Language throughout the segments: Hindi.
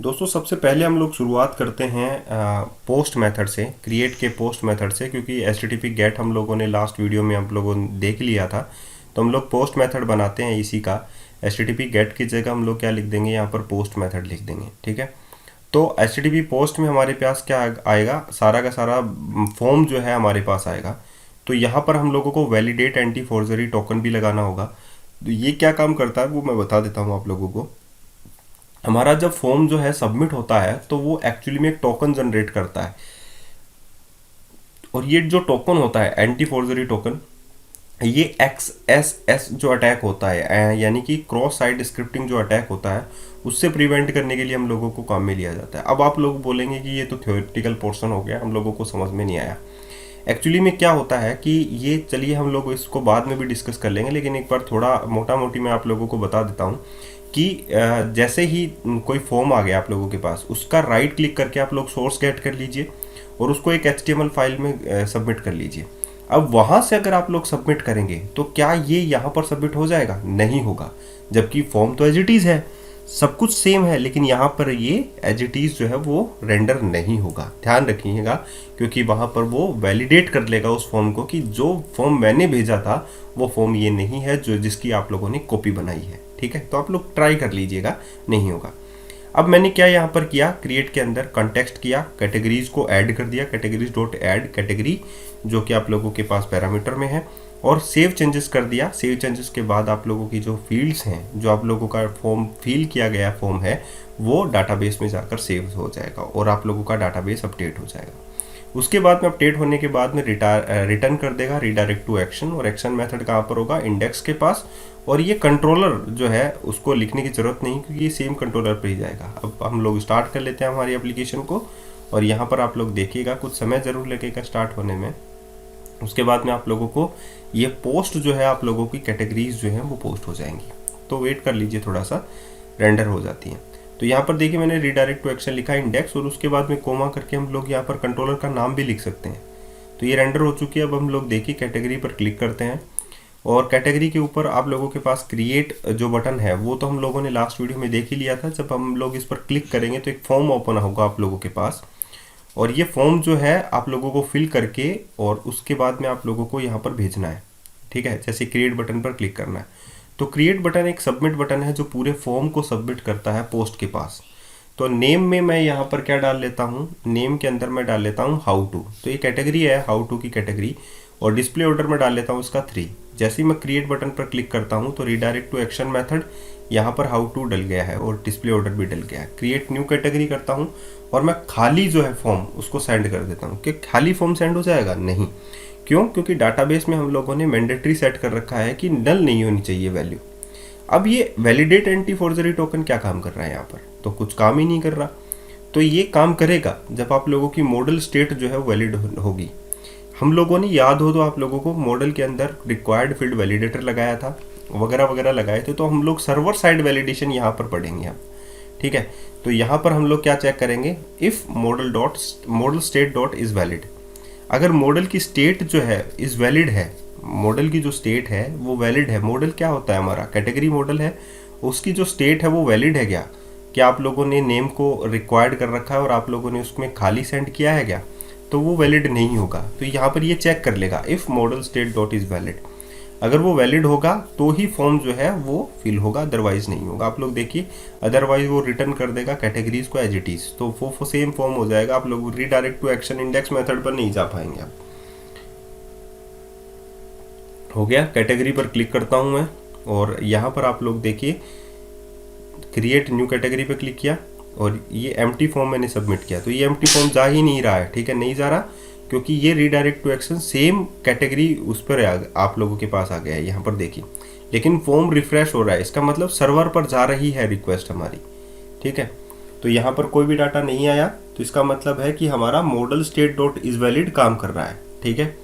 दोस्तों सबसे पहले हम लोग शुरुआत करते हैं पोस्ट मेथड से, क्रिएट के पोस्ट मेथड से, क्योंकि एचटीटीपी गेट हम लोगों ने लास्ट वीडियो में हम लोगों ने देख लिया था। तो हम लोग पोस्ट मेथड बनाते हैं इसी का। एचटीटीपी गेट की जगह हम लोग क्या लिख देंगे, यहाँ पर पोस्ट मेथड लिख देंगे। ठीक है, तो एचटीटीपी पोस्ट में हमारे पास क्या आएगा, सारा का सारा फॉर्म जो है हमारे पास आएगा। तो यहाँ पर हम लोगों को वैलिडेट एंटी फोर्जरी टोकन भी लगाना होगा। तो ये क्या काम करता है वो मैं बता देता हूँ आप लोगों को। हमारा जब फॉर्म जो है सबमिट होता है तो वो एक्चुअली में एक टोकन जनरेट करता है, और ये जो टोकन होता है एंटी फोर्जरी टोकन, ये XSS जो अटैक होता है, यानी कि क्रॉस साइट स्क्रिप्टिंग जो अटैक होता है, उससे प्रिवेंट करने के लिए हम लोगों को काम में लिया जाता है। अब आप लोग बोलेंगे कि ये तो थ्योरेटिकल पोर्शन हो गया, हम लोगों को समझ में नहीं आया। एक्चुअली में क्या होता है कि ये, चलिए हम लोग इसको बाद में भी डिस्कस कर लेंगे, लेकिन एक बार थोड़ा मोटा मोटी मैं आप लोगों को बता देता हूँ कि जैसे ही कोई फॉर्म आ गया आप लोगों के पास, उसका राइट क्लिक करके आप लोग सोर्स गेट कर लीजिए और उसको एक HTML फाइल में सबमिट कर लीजिए। अब वहाँ से अगर आप लोग सबमिट करेंगे तो क्या ये यहाँ पर सबमिट हो जाएगा? नहीं होगा, जबकि फॉर्म तो एज इट इज़ है, सब कुछ सेम है, लेकिन यहाँ पर ये एज इट इज़ जो है वो रेंडर नहीं होगा। ध्यान रखिएगा, क्योंकि वहाँ पर वो वैलिडेट कर लेगा उस फॉर्म को कि जो फॉर्म मैंने भेजा था वो फॉर्म ये नहीं है जो जिसकी आप लोगों ने कॉपी बनाई है। ठीक है, तो आप लोग ट्राई कर लीजिएगा, नहीं होगा। अब मैंने क्या यहाँ पर किया, क्रिएट के अंदर कॉन्टेक्स्ट किया, कैटेगरीज को ऐड कर दिया, कैटेगरीज डॉट ऐड कैटेगरी, जो कि आप लोगों के पास पैरामीटर में है, और सेव चेंजेस कर दिया। सेव चेंजेस के बाद आप लोगों की जो फील्ड्स हैं, जो आप लोगों का फॉर्म फिल किया गया फॉर्म है, वो डाटाबेस में जाकर सेव हो जाएगा और आप लोगों का डाटाबेस अपडेट हो जाएगा। उसके बाद में अपडेट होने के बाद में रिटर्न कर देगा रिडायरेक्ट टू एक्शन, और एक्शन मेथड कहाँ पर होगा, इंडेक्स के पास। और ये कंट्रोलर जो है उसको लिखने की ज़रूरत नहीं, क्योंकि ये सेम कंट्रोलर पे ही जाएगा। अब हम लोग स्टार्ट कर लेते हैं हमारी एप्लीकेशन को, और यहाँ पर आप लोग देखिएगा कुछ समय ज़रूर लगेगा स्टार्ट होने में। उसके बाद में आप लोगों को ये पोस्ट जो है, आप लोगों की कैटेगरीज जो हैं वो पोस्ट हो जाएंगी। तो वेट कर लीजिए, थोड़ा सा रेंडर हो जाती हैं। तो यहाँ पर देखिए मैंने रिडायरेक्ट टू एक्शन लिखा है इंडेक्स, और उसके बाद में कोमा करके हम लोग यहाँ पर कंट्रोलर का नाम भी लिख सकते हैं। तो ये रेंडर हो चुकी है। अब हम लोग देखिए कैटेगरी पर क्लिक करते हैं, और कैटेगरी के ऊपर आप लोगों के पास क्रिएट जो बटन है वो तो हम लोगों ने लास्ट वीडियो में देख ही लिया था। जब हम लोग इस पर क्लिक करेंगे तो एक फॉर्म ओपन होगा आप लोगों के पास, और ये फॉर्म जो है आप लोगों को फिल करके और उसके बाद में आप लोगों को यहाँ पर भेजना है। ठीक है, जैसे क्रिएट बटन पर क्लिक करना है। तो क्रिएट बटन एक सबमिट बटन है जो पूरे फॉर्म को सबमिट करता है पोस्ट के पास। तो नेम में मैं यहाँ पर क्या डाल लेता हूँ, नेम के अंदर मैं डाल लेता हूँ हाउ टू। तो ये कैटेगरी है हाउ टू की कैटेगरी, और डिस्प्ले ऑर्डर में डाल लेता हूँ इसका 3। जैसे ही मैं क्रिएट बटन पर क्लिक करता हूँ तो रिडायरेक्ट टू एक्शन मेथड, यहाँ पर हाउ टू डल गया है और डिस्प्ले ऑर्डर भी डल गया है। क्रिएट न्यू कैटेगरी करता हूँ, और मैं खाली जो है फॉर्म उसको सेंड कर देता हूँ। कि खाली फॉर्म सेंड हो जाएगा? नहीं। क्यों? क्योंकि डाटाबेस में हम लोगों ने मैंडेटरी सेट कर रखा है कि नल नहीं होनी चाहिए वैल्यू। अब ये वैलिडेट एंटी फोर्जरी टोकन क्या काम कर रहा है यहाँ पर? तो कुछ काम ही नहीं कर रहा। तो ये काम करेगा जब आप लोगों की मॉडल स्टेट जो है वैलिड होगी। हम लोगों ने, याद हो तो आप लोगों को, मॉडल के अंदर रिक्वायर्ड फील्ड वैलिडेटर लगाया था, वगैरह वगैरह लगाए थे। तो हम लोग सर्वर साइड वैलिडेशन यहाँ पर पढ़ेंगे अब। ठीक है, तो यहाँ पर हम लोग क्या चेक करेंगे, if model state dot is valid. अगर मॉडल की स्टेट जो है इज़ वैलिड है, मॉडल की जो स्टेट है वो वैलिड है। मॉडल क्या होता है हमारा, कैटेगरी मॉडल है, उसकी जो स्टेट है वो वैलिड है क्या आप लोगों ने नेम को रिक्वायर्ड कर रखा है और आप लोगों ने उसमें खाली सेंड किया है क्या? तो वो वैलिड नहीं होगा। तो यहाँ पर ये चेक कर लेगा if model state dot is valid. अगर वो वैलिड होगा तो ही फॉर्म जो है वो फिल होगा, अदरवाइज नहीं होगा। आप लोग देखिए, अदरवाइज वो रिटर्न कर देगा कैटेगरीज को एज इट इज़, तो वो सेम फॉर्म हो जाएगा। आप लोग redirect to action index method पर नहीं जा पाएंगे। अब हो गया, कैटेगरी पर क्लिक करता हूँ मैं, और यहाँ पर आप लोग देखिए क्रिएट न्यू कैटेगरी पर क्लिक किया, और ये एम्प्टी फॉर्म मैंने सबमिट किया। तो ये एम्प्टी फॉर्म जा ही नहीं रहा है। ठीक है, नहीं जा रहा, क्योंकि ये redirect to action same category उस पर आप लोगों के पास आ गया है, यहाँ पर देखिए। लेकिन फॉर्म रिफ्रेश हो रहा है, इसका मतलब सर्वर पर जा रही है रिक्वेस्ट हमारी। ठीक है, तो यहाँ पर कोई भी डाटा नहीं आया, तो इसका मतलब है कि हमारा model state dot is valid काम कर रहा है। ठीक है,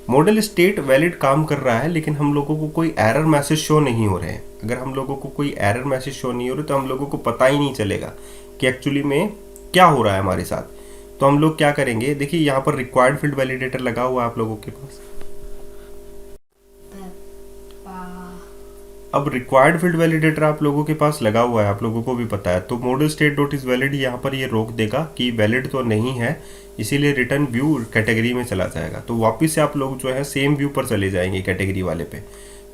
मॉडल स्टेट वैलिड काम कर रहा है, लेकिन हम लोगों को कोई एरर मैसेज शो नहीं हो रहे हैं। अगर हम लोगों को कोई एरर मैसेज शो नहीं हो रहे तो हम लोगों को पता ही नहीं चलेगा कि एक्चुअली में क्या हो रहा है हमारे साथ। तो हम लोग क्या करेंगे, देखिए यहाँ पर रिक्वायर्ड फील्ड वैलिडेटर लगा हुआ है आप लोगों के पास। अब रिक्वायर्ड फील्ड वैलिडेटर आप लोगों के पास लगा हुआ है, आप लोगों को भी पता है, तो model state dot is valid यहाँ पर ये रोक देगा कि वैलिड तो नहीं है, इसीलिए रिटर्न व्यू कैटेगरी में चला जाएगा। तो वापस से आप लोग जो है सेम व्यू पर चले जाएंगे कैटेगरी वाले पे।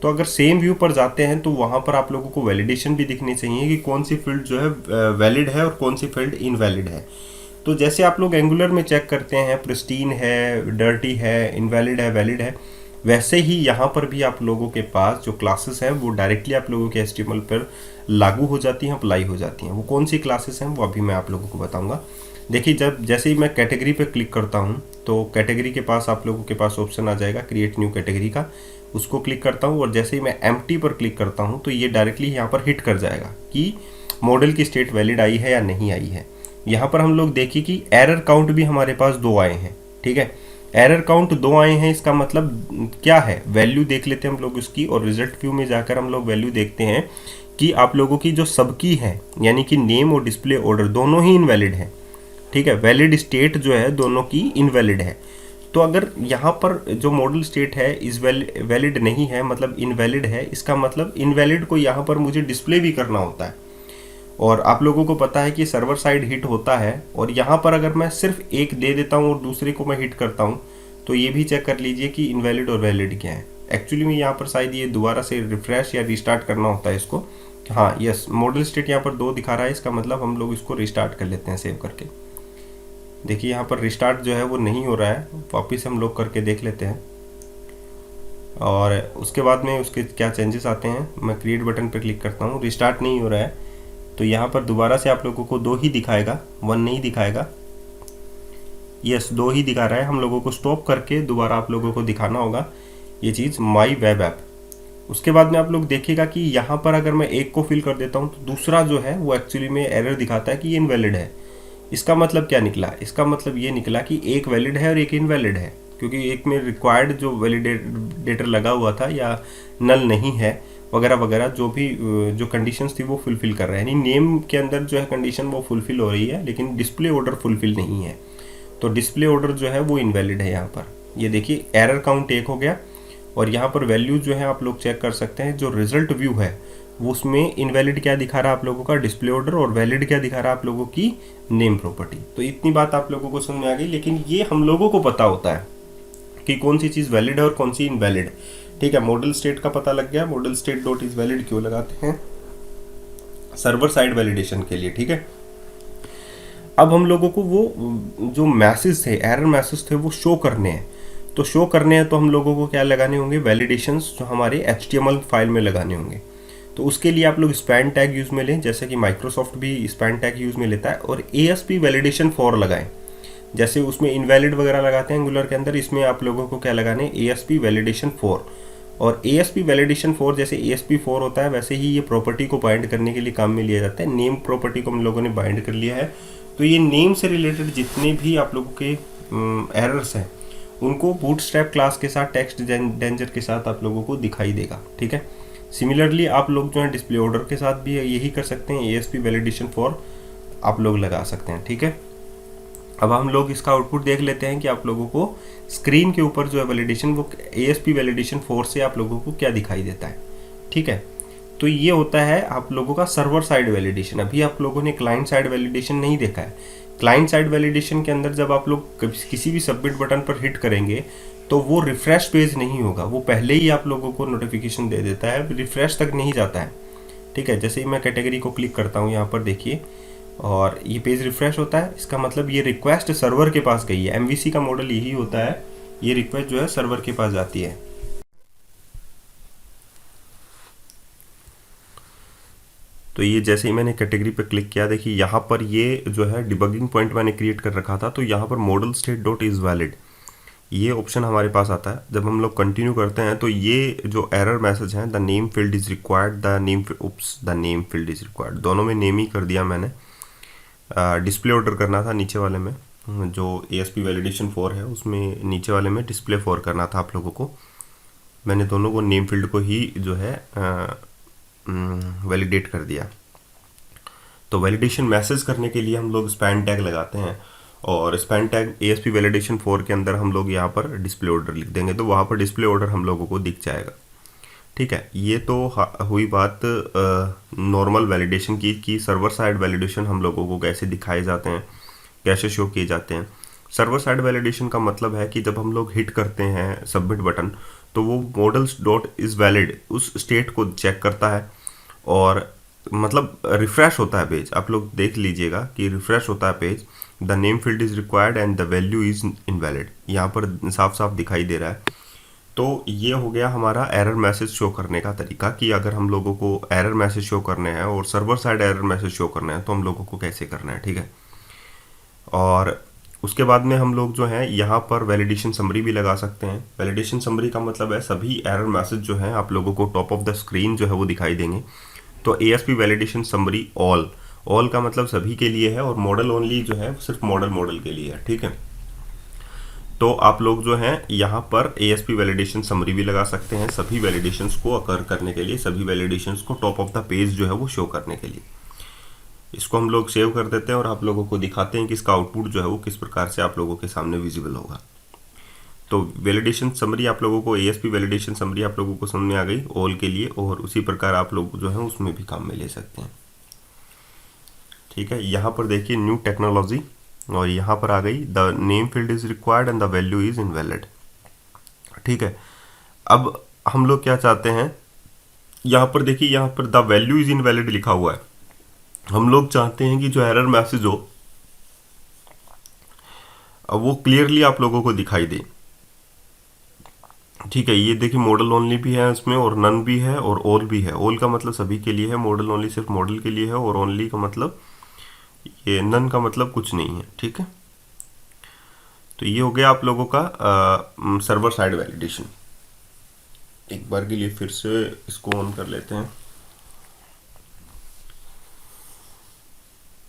तो अगर सेम व्यू पर जाते हैं तो वहाँ पर आप लोगों को वैलिडेशन भी दिखनी चाहिए कि कौन सी फील्ड जो है वैलिड है और कौन सी फील्ड इनवैलिड है। तो जैसे आप लोग एंगुलर में चेक करते हैं प्रिस्टीन है, डर्टी है, इनवैलिड है, वैलिड है, वैसे ही यहाँ पर भी आप लोगों के पास जो क्लासेस हैं वो डायरेक्टली आप लोगों के HTML पर लागू हो जाती हैं, अप्लाई हो जाती हैं। वो कौन सी क्लासेस हैं वो अभी मैं आप लोगों को बताऊंगा। देखिए, जब जैसे ही मैं कैटेगरी पे क्लिक करता हूँ तो कैटेगरी के पास आप लोगों के पास ऑप्शन आ जाएगा क्रिएट न्यू कैटेगरी का, उसको क्लिक करता हूँ और जैसे ही मैं एम्प्टी पर क्लिक करता हूँ तो ये डायरेक्टली यहाँ पर हिट कर जाएगा कि मॉडल की स्टेट वैलिड आई है या नहीं आई है। यहाँ पर हम लोग देखिए कि एरर काउंट भी हमारे पास 2 आए हैं, ठीक है, एरर काउंट 2 आए हैं, इसका मतलब क्या है, वैल्यू देख लेते हैं हम लोग उसकी, और रिजल्ट व्यू में जाकर हम लोग वैल्यू देखते हैं कि आप लोगों की जो सबकी है यानी कि नेम और डिस्प्ले ऑर्डर दोनों ही इनवैलिड है, ठीक है, वैलिड स्टेट जो है दोनों की इनवैलिड है। तो अगर यहाँ पर जो मॉडल स्टेट है इस वैलिड नहीं है, मतलब इनवैलिड है, इसका मतलब इनवैलिड को यहाँ पर मुझे डिस्प्ले भी करना होता है, और आप लोगों को पता है कि सर्वर साइड हिट होता है, और यहाँ पर अगर मैं सिर्फ एक दे देता हूँ और दूसरे को मैं हिट करता हूँ तो ये भी चेक कर लीजिए कि इनवैलिड और वैलिड क्या है। एक्चुअली में यहाँ पर शायद ये दोबारा से रिफ्रेश या रिस्टार्ट करना होता है इसको। हाँ यस, मॉडल स्टेट यहाँ पर 2 दिखा रहा है, इसका मतलब हम लोग इसको रिस्टार्ट कर लेते हैं सेव करके। देखिए यहाँ पर रिस्टार्ट जो है वो नहीं हो रहा है, वापिस हम लोग करके देख लेते हैं और उसके बाद में उसके क्या चेंजेस आते हैं। मैं क्रिएट बटन पर क्लिक करता हूँ, रिस्टार्ट नहीं हो रहा है, तो यहाँ पर दोबारा से आप लोगों को 2 ही दिखाएगा, 1 नहीं दिखाएगा। यस 2 ही दिखा रहा है, हम लोगों को स्टॉप करके दोबारा आप लोगों को दिखाना होगा ये चीज़ माई वेब ऐप। उसके बाद में आप लोग देखिएगा कि यहाँ पर अगर मैं एक को फिल कर देता हूँ तो दूसरा जो है वो एक्चुअली में एरर दिखाता है कि ये इनवैलिड है। इसका मतलब क्या निकला, इसका मतलब ये निकला कि एक वैलिड है और एक इनवैलिड है, क्योंकि एक में रिक्वायर्ड जो वैलिडेटर लगा हुआ था या नल नहीं है वगैरह वगैरह, जो भी जो कंडीशंस थी वो फुलफिल कर रहे हैं, यानी नेम के अंदर जो है कंडीशन वो फुलफिल हो रही है लेकिन डिस्प्ले ऑर्डर फुलफिल नहीं है, तो डिस्प्ले ऑर्डर जो है वो इनवैलिड है। यहाँ पर ये देखिए एरर काउंट 1 हो गया, और यहाँ पर वैल्यू जो है आप लोग चेक कर सकते हैं, जो रिजल्ट व्यू है वो उसमें इनवैलिड क्या दिखा रहा है आप लोगों का, डिस्प्ले ऑर्डर, और वैलिड क्या दिखा रहा है आप लोगों की नेम प्रॉपर्टी। तो इतनी बात आप लोगों को समझ में आ गई, लेकिन ये हम लोगों को पता होता है कि कौन सी चीज़ वैलिड है और कौन सी इनवैलिड, ठीक है। मॉडल स्टेट का पता लग गया, model state dot is valid क्यों लगाते हैं, सर्वर साइड वैलिडेशन के लिए, ठीक है। अब हम लोगों को वो जो मैसेज थे, एरर मैसेज थे, वो शो करने हैं, तो शो करने हैं तो हम लोगों को क्या लगाने होंगे, वैलिडेशंस जो हमारे HTML फाइल में लगाने होंगे। तो उसके लिए आप लोग स्पैन टैग यूज़ में लें, जैसे कि माइक्रोसॉफ्ट भी स्पैन टैग यूज़ में लेता है, और ASP वैलिडेशन फॉर लगाएं, जैसे उसमें इनवैलिड वगैरह लगाते हैं एंगुलर के अंदर, इसमें आप लोगों को क्या लगाने, ASP वैलिडेशन फॉर। और ASP वैलिडेशन फॉर जैसे ASP4 होता है वैसे ही ये प्रॉपर्टी को बाइंड करने के लिए काम में लिया जाता है। नेम प्रॉपर्टी को हम लोगों ने बाइंड कर लिया है, तो ये नेम से रिलेटेड जितने भी आप लोगों के एरर्स हैं उनको बूटस्ट्रैप क्लास के साथ टेक्स्ट डेंजर के साथ आप लोगों को दिखाई देगा, ठीक है। सिमिलरली आप लोग जो है डिस्प्ले ऑर्डर के साथ भी यही कर सकते हैं, ASP वैलिडेशन फॉर आप लोग लगा सकते हैं, ठीक है। अब हम लोग इसका आउटपुट देख लेते हैं कि आप लोगों को स्क्रीन के ऊपर जो है वैलिडेशन वो ASP वैलिडेशन फॉर से आप लोगों को क्या दिखाई देता है, ठीक है। तो ये होता है आप लोगों का सर्वर साइड वैलिडेशन। अभी आप लोगों ने क्लाइंट साइड वैलिडेशन नहीं देखा है। क्लाइंट साइड वैलिडेशन के अंदर जब आप लोग किसी भी सबमिट बटन पर हिट करेंगे तो वो रिफ्रेश पेज नहीं होगा, वो पहले ही आप लोगों को नोटिफिकेशन दे देता है, रिफ्रेश तक नहीं जाता है, ठीक है। जैसे ही मैं कैटेगरी को क्लिक करता हूँ यहाँ पर देखिए, और ये पेज रिफ्रेश होता है, इसका मतलब ये रिक्वेस्ट सर्वर के पास गई है। MVC का मॉडल यही होता है, ये रिक्वेस्ट जो है सर्वर के पास जाती है। तो ये जैसे ही मैंने कैटेगरी पे क्लिक किया, देखिए यहाँ पर ये जो है डिबगिंग पॉइंट मैंने क्रिएट कर रखा था, तो यहाँ पर model state dot is valid ये ऑप्शन हमारे पास आता है। जब हम लोग कंटिन्यू करते हैं तो ये जो एरर मैसेज है, the name field is required, the name field is required, दोनों में नेम ही कर दिया मैंने। डिस्प्ले ऑर्डर करना था नीचे वाले में, जो ASP वैलिडेशन फॉर है उसमें नीचे वाले में डिस्प्ले फॉर करना था आप लोगों को। मैंने दोनों को नेम फील्ड को ही जो है वैलिडेट कर दिया। तो वैलिडेशन मैसेज करने के लिए हम लोग स्पैन टैग लगाते हैं, और स्पैन टैग ASP वैलिडेशन 4 के अंदर हम लोग यहाँ पर डिस्प्ले ऑर्डर लिख देंगे, तो वहाँ पर डिस्प्ले ऑर्डर हम लोगों को दिख जाएगा, ठीक है, ये तो हुई बात नॉर्मल वैलिडेशन की कि सर्वर साइड वैलिडेशन हम लोगों को कैसे दिखाए जाते हैं, कैसे शो किए जाते हैं। सर्वर साइड वैलिडेशन का मतलब है कि जब हम लोग हिट करते हैं सबमिट बटन, तो वो मॉडल्स डॉट इज़ वैलिड उस स्टेट को चेक करता है और मतलब रिफ्रेश होता है पेज। आप लोग देख लीजिएगा कि रिफ्रेश होता है page, the name field is required and the value is invalid, यहाँ पर साफ साफ दिखाई दे रहा है। तो ये हो गया हमारा एरर मैसेज शो करने का तरीका कि अगर हम लोगों को एरर मैसेज शो करने हैं और server side error message show करने हैं तो हम लोगों को कैसे करना है, ठीक है। और उसके बाद में हम लोग जो है यहाँ पर वैलिडेशन समरी भी लगा सकते हैं। वैलिडेशन समरी का मतलब है सभी एरर मैसेज जो है आप लोगों को टॉप ऑफ द स्क्रीन जो है वो दिखाई देंगे। तो ASP वैलिडेशन समरी ऑल का मतलब सभी के लिए है और मॉडल ओनली जो है सिर्फ मॉडल के लिए है, ठीक है। तो आप लोग जो हैं यहाँ पर ASP वैलिडेशन समरी भी लगा सकते हैं सभी वैलिडेशंस को अकर करने के लिए, सभी वैलिडेशंस को टॉप ऑफ द पेज जो है वो शो करने के लिए। इसको हम लोग सेव कर देते हैं और आप लोगों को दिखाते हैं कि इसका आउटपुट जो है वो किस प्रकार से आप लोगों के सामने विजिबल होगा। तो वैलिडेशन समरी आप लोगों को ASP वैलिडेशन समरी आप लोगों को समझ में आ गई ऑल के लिए, और उसी प्रकार आप लोग जो है उसमें भी काम में ले सकते हैं, ठीक है। यहाँ पर देखिए न्यू टेक्नोलॉजी, और यहाँ पर आ गई the name field is required and the value is invalid, ठीक है। अब हम लोग क्या चाहते हैं, यहाँ पर देखिए यहाँ पर द वैल्यू इज इनवैलिड लिखा हुआ है। हम लोग चाहते हैं कि जो एरर मैसेज हो वो क्लियरली आप लोगों को दिखाई दे, ठीक है। ये देखिए मॉडल ओनली भी है इसमें और नन भी है और ऑल भी है। ऑल का मतलब सभी के लिए है, मॉडल ओनली सिर्फ मॉडल के लिए है, और ओनली का मतलब ये नन का मतलब कुछ नहीं है, ठीक है। तो ये हो गया आप लोगों का सर्वर साइड वैलिडेशन। एक बार के लिए फिर से इसको ऑन कर लेते हैं।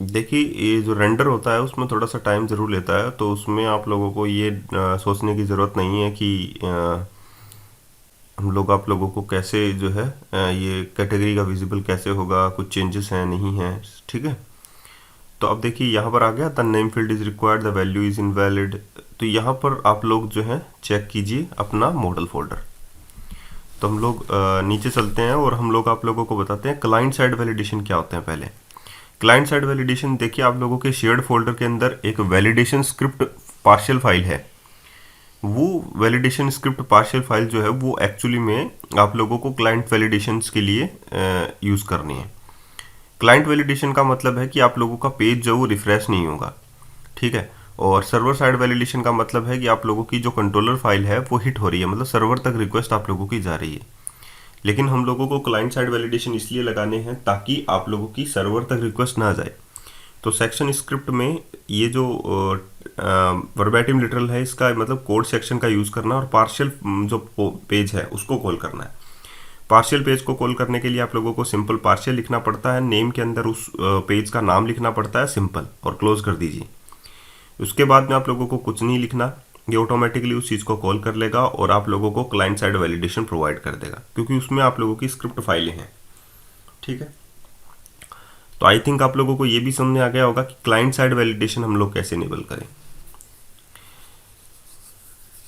देखिए ये जो रेंडर होता है उसमें थोड़ा सा टाइम ज़रूर लेता है, तो उसमें आप लोगों को ये सोचने की ज़रूरत नहीं है कि हम लोग आप लोगों को कैसे जो है ये कैटेगरी का विजिबल कैसे होगा, कुछ चेंजेस हैं नहीं हैं, ठीक है। तो अब देखिए यहाँ पर आ गया the name field is required the value is invalid. तो यहाँ पर आप लोग जो है चेक कीजिए अपना मॉडल फोल्डर। तो हम लोग नीचे चलते हैं और हम लोग आप लोगों को बताते हैं क्लाइंट साइड वैलिडेशन क्या होते हैं। पहले क्लाइंट साइड वैलिडेशन देखिए, आप लोगों के शेयर्ड फोल्डर के अंदर एक वैलिडेशन स्क्रिप्ट पार्शियल फाइल है। वो वैलिडेशन स्क्रिप्ट पार्शियल फाइल जो है वो एक्चुअली में आप लोगों को क्लाइंट वैलिडेशंस के लिए यूज़ करनी है। क्लाइंट वैलिडेशन का मतलब है कि आप लोगों का पेज जो वो रिफ्रेश नहीं होगा, ठीक है। और सर्वर साइड वैलिडेशन का मतलब है कि आप लोगों की जो कंट्रोलर फाइल है वो हिट हो रही है, मतलब सर्वर तक रिक्वेस्ट आप लोगों की जा रही है। लेकिन हम लोगों को क्लाइंट साइड वैलिडेशन इसलिए लगाने हैं ताकि आप लोगों की सर्वर तक रिक्वेस्ट ना जाए। तो सेक्शन स्क्रिप्ट में ये जो वर्बैटिम लिटरल है इसका मतलब कोड सेक्शन का यूज़ करना और पार्शियल जो पेज है उसको कॉल करना है। पार्शियल पेज को कॉल करने के लिए आप लोगों को सिंपल पार्शियल लिखना पड़ता है, नेम के अंदर उस पेज का नाम लिखना पड़ता है सिंपल, और क्लोज कर दीजिए। उसके बाद में आप लोगों को कुछ नहीं लिखना, ये ऑटोमेटिकली उस चीज़ को कॉल कर लेगा और आप लोगों को क्लाइंट साइड वैलिडेशन प्रोवाइड कर देगा, क्योंकि उसमें आप लोगों की स्क्रिप्ट फाइलें हैं, ठीक है। तो आई थिंक आप लोगों को ये भी समझ में आ गया होगा कि क्लाइंट साइड वैलिडेशन हम लोग कैसे इनेबल करें।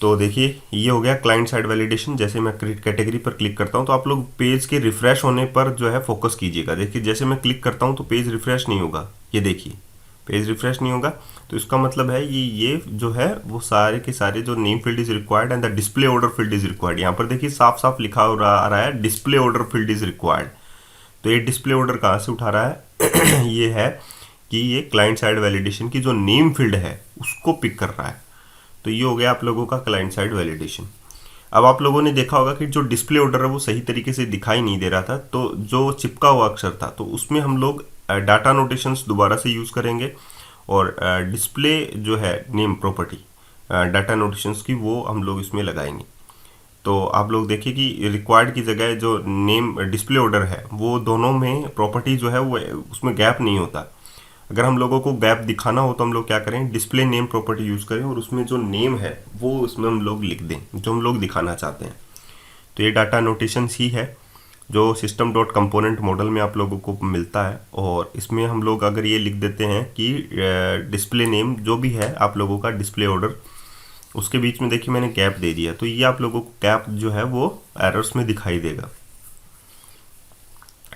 तो देखिए ये हो गया क्लाइंट साइड वैलिडेशन। जैसे मैं कैटेगरी पर क्लिक करता हूँ तो आप लोग पेज के रिफ्रेश होने पर जो है फोकस कीजिएगा। देखिए जैसे मैं क्लिक करता हूँ तो पेज रिफ्रेश नहीं होगा, ये देखिए पेज रिफ्रेश नहीं होगा। तो इसका मतलब है ये जो है वो सारे के सारे जो name field is required and the display order field is required, यहाँ पर देखिए साफ साफ लिखा आ रहा है display order field is required. तो ये डिस्प्ले ऑर्डर कहाँ से उठा रहा है ये है कि ये क्लाइंट साइड वैलिडेशन की जो नेम फील्ड है उसको पिक कर रहा है। तो ये हो गया आप लोगों का क्लाइंट साइड वैलिडेशन। अब आप लोगों ने देखा होगा कि जो डिस्प्ले ऑर्डर है वो सही तरीके से दिखाई नहीं दे रहा था, तो जो चिपका हुआ अक्षर था तो उसमें हम लोग डाटा नोटेशंस दोबारा से यूज़ करेंगे और डिस्प्ले जो है नेम प्रॉपर्टी डाटा नोटेशंस की वो हम लोग इसमें लगाएंगे। तो आप लोग देखिए कि रिक्वायर्ड की जगह जो नेम डिस्प्ले ऑर्डर है वो दोनों में प्रॉपर्टी जो है वो उसमें गैप नहीं होता। अगर हम लोगों को गैप दिखाना हो तो हम लोग क्या करें, डिस्प्ले नेम प्रॉपर्टी यूज़ करें और उसमें जो नेम है वो उसमें हम लोग लिख दें जो हम लोग दिखाना चाहते हैं। तो ये डाटा नोटेशंस ही है जो सिस्टम डॉट कंपोनेंट मॉडल में आप लोगों को मिलता है, और इसमें हम लोग अगर ये लिख देते हैं कि डिस्प्ले नेम जो भी है आप लोगों का डिस्प्ले ऑर्डर, उसके बीच में देखिए मैंने गैप दे दिया, तो ये आप लोगों को गैप जो है वो एरर्स में दिखाई देगा।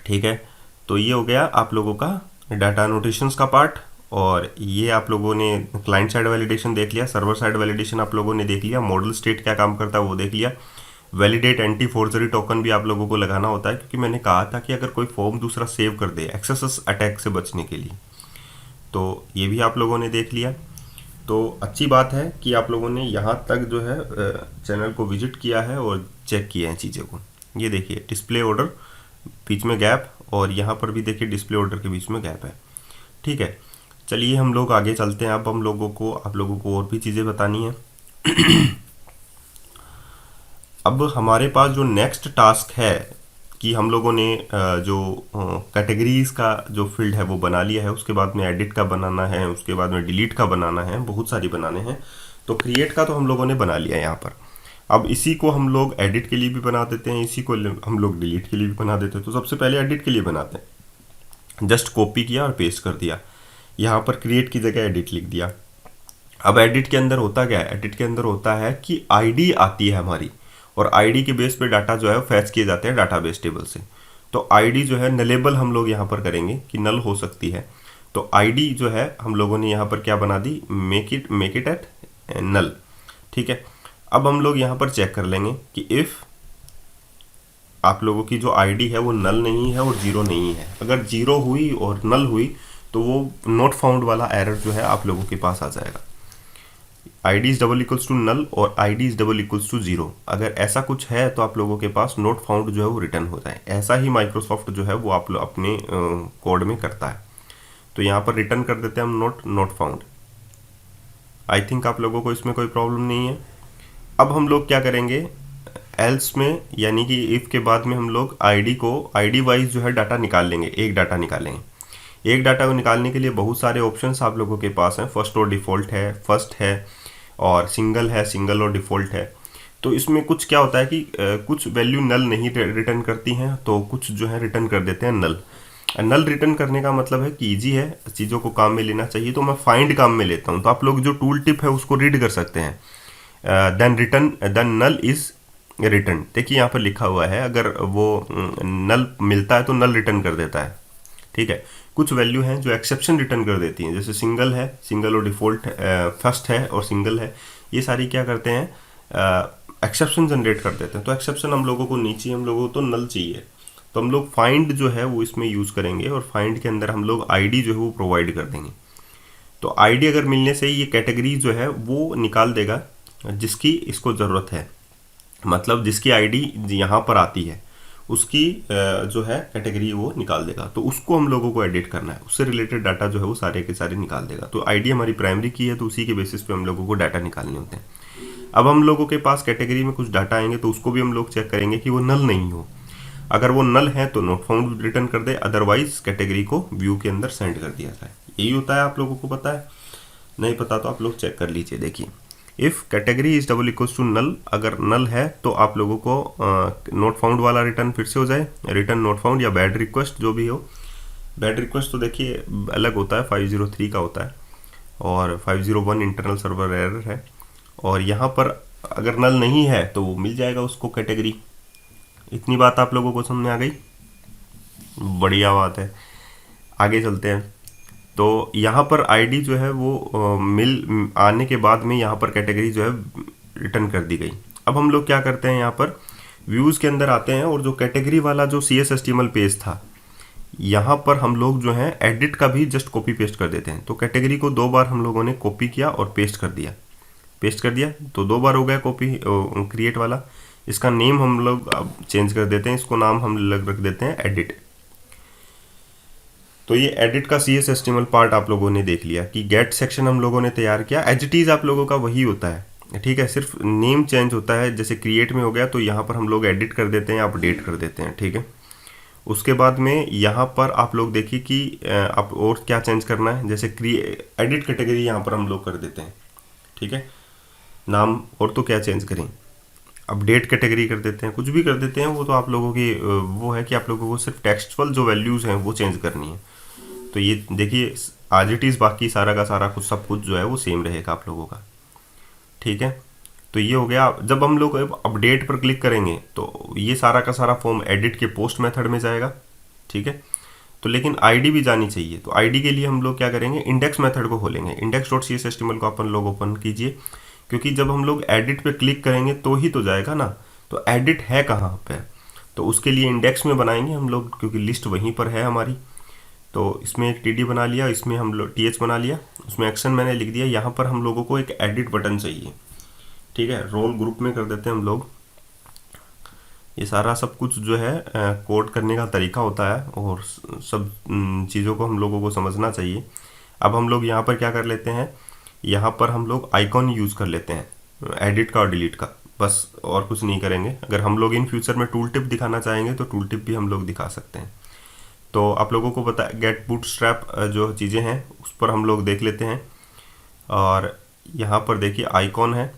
ठीक है। तो ये हो गया आप लोगों का डाटा नोटेशंस का पार्ट, और ये आप लोगों ने क्लाइंट साइड वैलिडेशन देख लिया, सर्वर साइड वैलिडेशन आप लोगों ने देख लिया, मॉडल स्टेट क्या काम करता है वो देख लिया, वैलिडेट एंटी फोर्जरी टोकन भी आप लोगों को लगाना होता है, क्योंकि मैंने कहा था कि अगर कोई फॉर्म दूसरा सेव कर दे एक्सेस अटैक से बचने के लिए, तो ये भी आप लोगों ने देख लिया। तो अच्छी बात है कि आप लोगों ने यहाँ तक जो है चैनल को विजिट किया है और चेक किया है चीज़ों को। ये देखिए डिस्प्ले ऑर्डर बीच में गैप, और यहाँ पर भी देखिए डिस्प्ले ऑर्डर के बीच में गैप है। ठीक है, चलिए हम लोग आगे चलते हैं। अब हम लोगों को आप लोगों को और भी चीज़ें बतानी है। अब हमारे पास जो नेक्स्ट टास्क है कि हम लोगों ने जो कैटेगरीज का जो फील्ड है वो बना लिया है, उसके बाद में एडिट का बनाना है, उसके बाद में डिलीट का बनाना है, बहुत सारी बनाने हैं। तो क्रिएट का तो हम लोगों ने बना लिया है यहाँ पर। अब इसी को हम लोग एडिट के लिए भी बना देते हैं, इसी को हम लोग डिलीट के लिए भी बना देते हैं। तो सबसे पहले एडिट के लिए बनाते हैं। जस्ट कॉपी किया और पेस्ट कर दिया, यहाँ पर क्रिएट की जगह एडिट लिख दिया। अब एडिट के अंदर होता क्या है, एडिट के अंदर होता है कि आईडी आती है हमारी, और आईडी के बेस पे डाटा जो है फैच किए जाते हैं डाटाबेस टेबल से। तो आईडी जो है नलेबल हम लोग यहाँ पर करेंगे कि नल हो सकती है। तो आईडी जो है हम लोगों ने यहाँ पर क्या बना दी, मेक इट एट नल। ठीक है, अब हम लोग यहाँ पर चेक कर लेंगे कि इफ़ आप लोगों की जो आईडी है वो नल नहीं है और जीरो नहीं है। अगर जीरो हुई और नल हुई तो वो नॉट फाउंड वाला एरर जो है आप लोगों के पास आ जाएगा। ID is double equals to null और ID is double equals to zero, अगर ऐसा कुछ है तो आप लोगों के पास नॉट फाउंड जो है वो रिटर्न हो जाए। ऐसा ही माइक्रोसॉफ्ट जो है वो आप लोग अपने कोड में करता है। तो यहाँ पर रिटर्न कर देते हैं हम नॉट फाउंड। आई थिंक आप लोगों को इसमें कोई प्रॉब्लम नहीं है। अब हम लोग क्या करेंगे, एल्स में यानी कि इफ़ के बाद में हम लोग आईडी को आईडी वाइज जो है डाटा निकाल लेंगे, एक डाटा निकालेंगे। एक डाटा को निकालने के लिए बहुत सारे ऑप्शंस आप लोगों के पास हैं। फर्स्ट और डिफ़ॉल्ट है, फर्स्ट है और सिंगल है, सिंगल और डिफ़ॉल्ट है। तो इसमें कुछ क्या होता है कि कुछ वैल्यू नल नहीं रिटर्न करती हैं, तो कुछ जो है रिटर्न कर देते हैं नल। नल रिटर्न करने का मतलब है कि ईजी है, चीज़ों को काम में लेना चाहिए। तो मैं फाइंड काम में लेता हूँ, तो आप लोग जो टूल टिप है उसको रीड कर सकते हैं। देन नल इज़ रिटर्न, देखिए यहाँ पर लिखा हुआ है, अगर वो नल मिलता है तो नल रिटर्न कर देता है। ठीक है, कुछ वैल्यू हैं जो एक्सेप्शन रिटर्न कर देती हैं, जैसे सिंगल है, सिंगल और डिफ़ॉल्ट फर्स्ट है और सिंगल है, ये सारी क्या करते हैं, एक्सेप्शन जनरेट कर देते हैं। तो एक्सेप्शन हम लोगों को नहीं चाहिए, हम लोगों को तो नल चाहिए। तो हम लोग फाइंड जो है वो इसमें यूज़ करेंगे, और फाइंड के अंदर हम लोग आईडी जो है वो प्रोवाइड कर देंगे। तो आईडी अगर मिलने से ही ये कैटेगरी जो है वो निकाल देगा जिसकी इसको ज़रूरत है, मतलब जिसकी आईडी यहाँ पर आती है उसकी जो है कैटेगरी वो निकाल देगा। तो उसको हम लोगों को एडिट करना है, उससे रिलेटेड डाटा जो है वो सारे के सारे निकाल देगा। तो आईडी हमारी प्राइमरी की है, तो उसी के बेसिस पे हम लोगों को डाटा निकालने होते हैं। अब हम लोगों के पास कैटेगरी में कुछ डाटा आएंगे, तो उसको भी हम लोग चेक करेंगे कि वो नल नहीं हो। अगर वो नल है तो नॉट फाउंड रिटर्न कर दे, अदरवाइज कैटेगरी को व्यू के अंदर सेंड कर दिया जाए। यही होता है, आप लोगों को पता है, नहीं पता तो आप लोग चेक कर लीजिए। देखिए if category is double equals to null, अगर नल है तो आप लोगों को नॉट फाउंड वाला रिटर्न फिर से हो जाए, रिटर्न नॉट फाउंड या बैड रिक्वेस्ट जो भी हो। बैड रिक्वेस्ट तो देखिए अलग होता है, 503 का होता है, और 501 इंटरनल सर्वर एरर है। और यहाँ पर अगर नल नहीं है तो वो मिल जाएगा उसको कैटेगरी। इतनी बात आप लोगों को समझ में आ गई, बढ़िया बात है। आगे चलते हैं। तो यहाँ पर आईडी जो है वो मिल आने के बाद में यहाँ पर कैटेगरी जो है रिटर्न कर दी गई। अब हम लोग क्या करते हैं, यहाँ पर व्यूज़ के अंदर आते हैं, और जो कैटेगरी वाला जो CSHTML पेज था यहाँ पर हम लोग जो है एडिट का भी जस्ट कॉपी पेस्ट कर देते हैं। तो कैटेगरी को 2 बार हम लोगों ने कॉपी किया और पेस्ट कर दिया, तो 2 बार हो गया कॉपी क्रिएट वाला। इसका नेम हम लोग अब चेंज कर देते हैं, इसको नाम हम लग रख देते हैं एडिट। तो ये एडिट का CSHTML पार्ट आप लोगों ने देख लिया कि गेट सेक्शन हम लोगों ने तैयार किया। एज इट इज़ आप लोगों का वही होता है, ठीक है, सिर्फ नेम चेंज होता है। जैसे क्रिएट में हो गया तो यहाँ पर हम लोग एडिट कर देते हैं, अपडेट कर देते हैं, ठीक है। उसके बाद में यहाँ पर आप लोग देखिए कि आप और क्या चेंज करना है, जैसे एडिट कैटेगरी यहाँ पर हम लोग कर देते हैं, ठीक है। नाम और तो क्या चेंज करें, अपडेट कैटेगरी कर देते हैं, कुछ भी कर देते हैं। वो तो आप लोगों की वो है कि आप लोगों को सिर्फ टेक्सचुअल जो वैल्यूज़ हैं वो चेंज करनी है। तो ये देखिए आज इट इज़, बाकी सारा का सारा कुछ सब कुछ जो है वो सेम रहेगा आप लोगों का, ठीक है। तो ये हो गया। जब हम लोग अपडेट पर क्लिक करेंगे तो ये सारा का सारा फॉर्म एडिट के पोस्ट मेथड में जाएगा, ठीक है। तो लेकिन आईडी भी जानी चाहिए, तो आईडी के लिए हम लोग क्या करेंगे, इंडेक्स मेथड को खोलेंगे। Index dot C S H को अपन लोग ओपन कीजिए, क्योंकि जब हम लोग एडिट पे क्लिक करेंगे तो ही तो जाएगा ना। तो एडिट है कहाँ पे, तो उसके लिए इंडेक्स में बनाएंगे हम लोग, क्योंकि लिस्ट वहीं पर है हमारी। तो इसमें एक टीडी बना लिया, इसमें हम लोग टीएच बना लिया, उसमें एक्शन मैंने लिख दिया। यहाँ पर हम लोगों को एक एडिट बटन चाहिए, ठीक है। रोल ग्रुप में कर देते हैं हम लोग। ये सारा सब कुछ जो है कोड करने का तरीका होता है, और सब चीज़ों को हम लोगों को समझना चाहिए। अब हम लोग यहाँ पर क्या कर लेते हैं, यहाँ पर हम लोग आइकॉन यूज़ कर लेते हैं एडिट का और डिलीट का, बस और कुछ नहीं करेंगे। अगर हम लोग इन फ्यूचर में टूल टिप दिखाना चाहेंगे तो टूल टिप भी हम लोग दिखा सकते हैं। तो आप लोगों को पता है गेट बूटस्ट्रैप जो चीज़ें हैं उस पर हम लोग देख लेते हैं। और यहाँ पर देखिए आइकॉन है,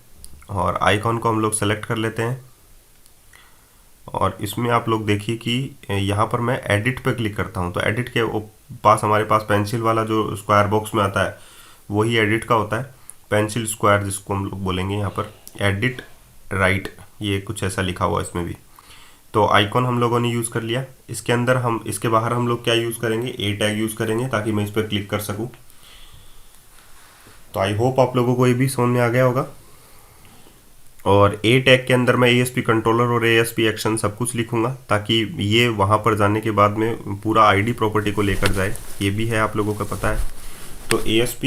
और आइकॉन को हम लोग सेलेक्ट कर लेते हैं। और इसमें आप लोग देखिए कि यहाँ पर मैं एडिट पर क्लिक करता हूँ, तो एडिट के पास हमारे पास पेंसिल वाला जो स्क्वायर बॉक्स में आता है वही एडिट का होता है, पेंसिल स्क्वायर जिसको हम लोग बोलेंगे। यहाँ पर एडिट राइट, ये कुछ ऐसा लिखा हुआ है इसमें भी। तो आइकॉन हम लोगों ने यूज़ कर लिया। इसके अंदर हम, इसके बाहर हम लोग क्या यूज़ करेंगे, ए टैग यूज़ करेंगे, ताकि मैं इस पर क्लिक कर सकूँ। तो आई होप आप लोगों को ये भी समझ में आ गया होगा। और ए टैग के अंदर मैं ASP कंट्रोलर और ASP एक्शन सब कुछ लिखूंगा, ताकि ये वहाँ पर जाने के बाद में पूरा आईडी प्रॉपर्टी को लेकर जाए, ये भी है आप लोगों को पता है। तो ASP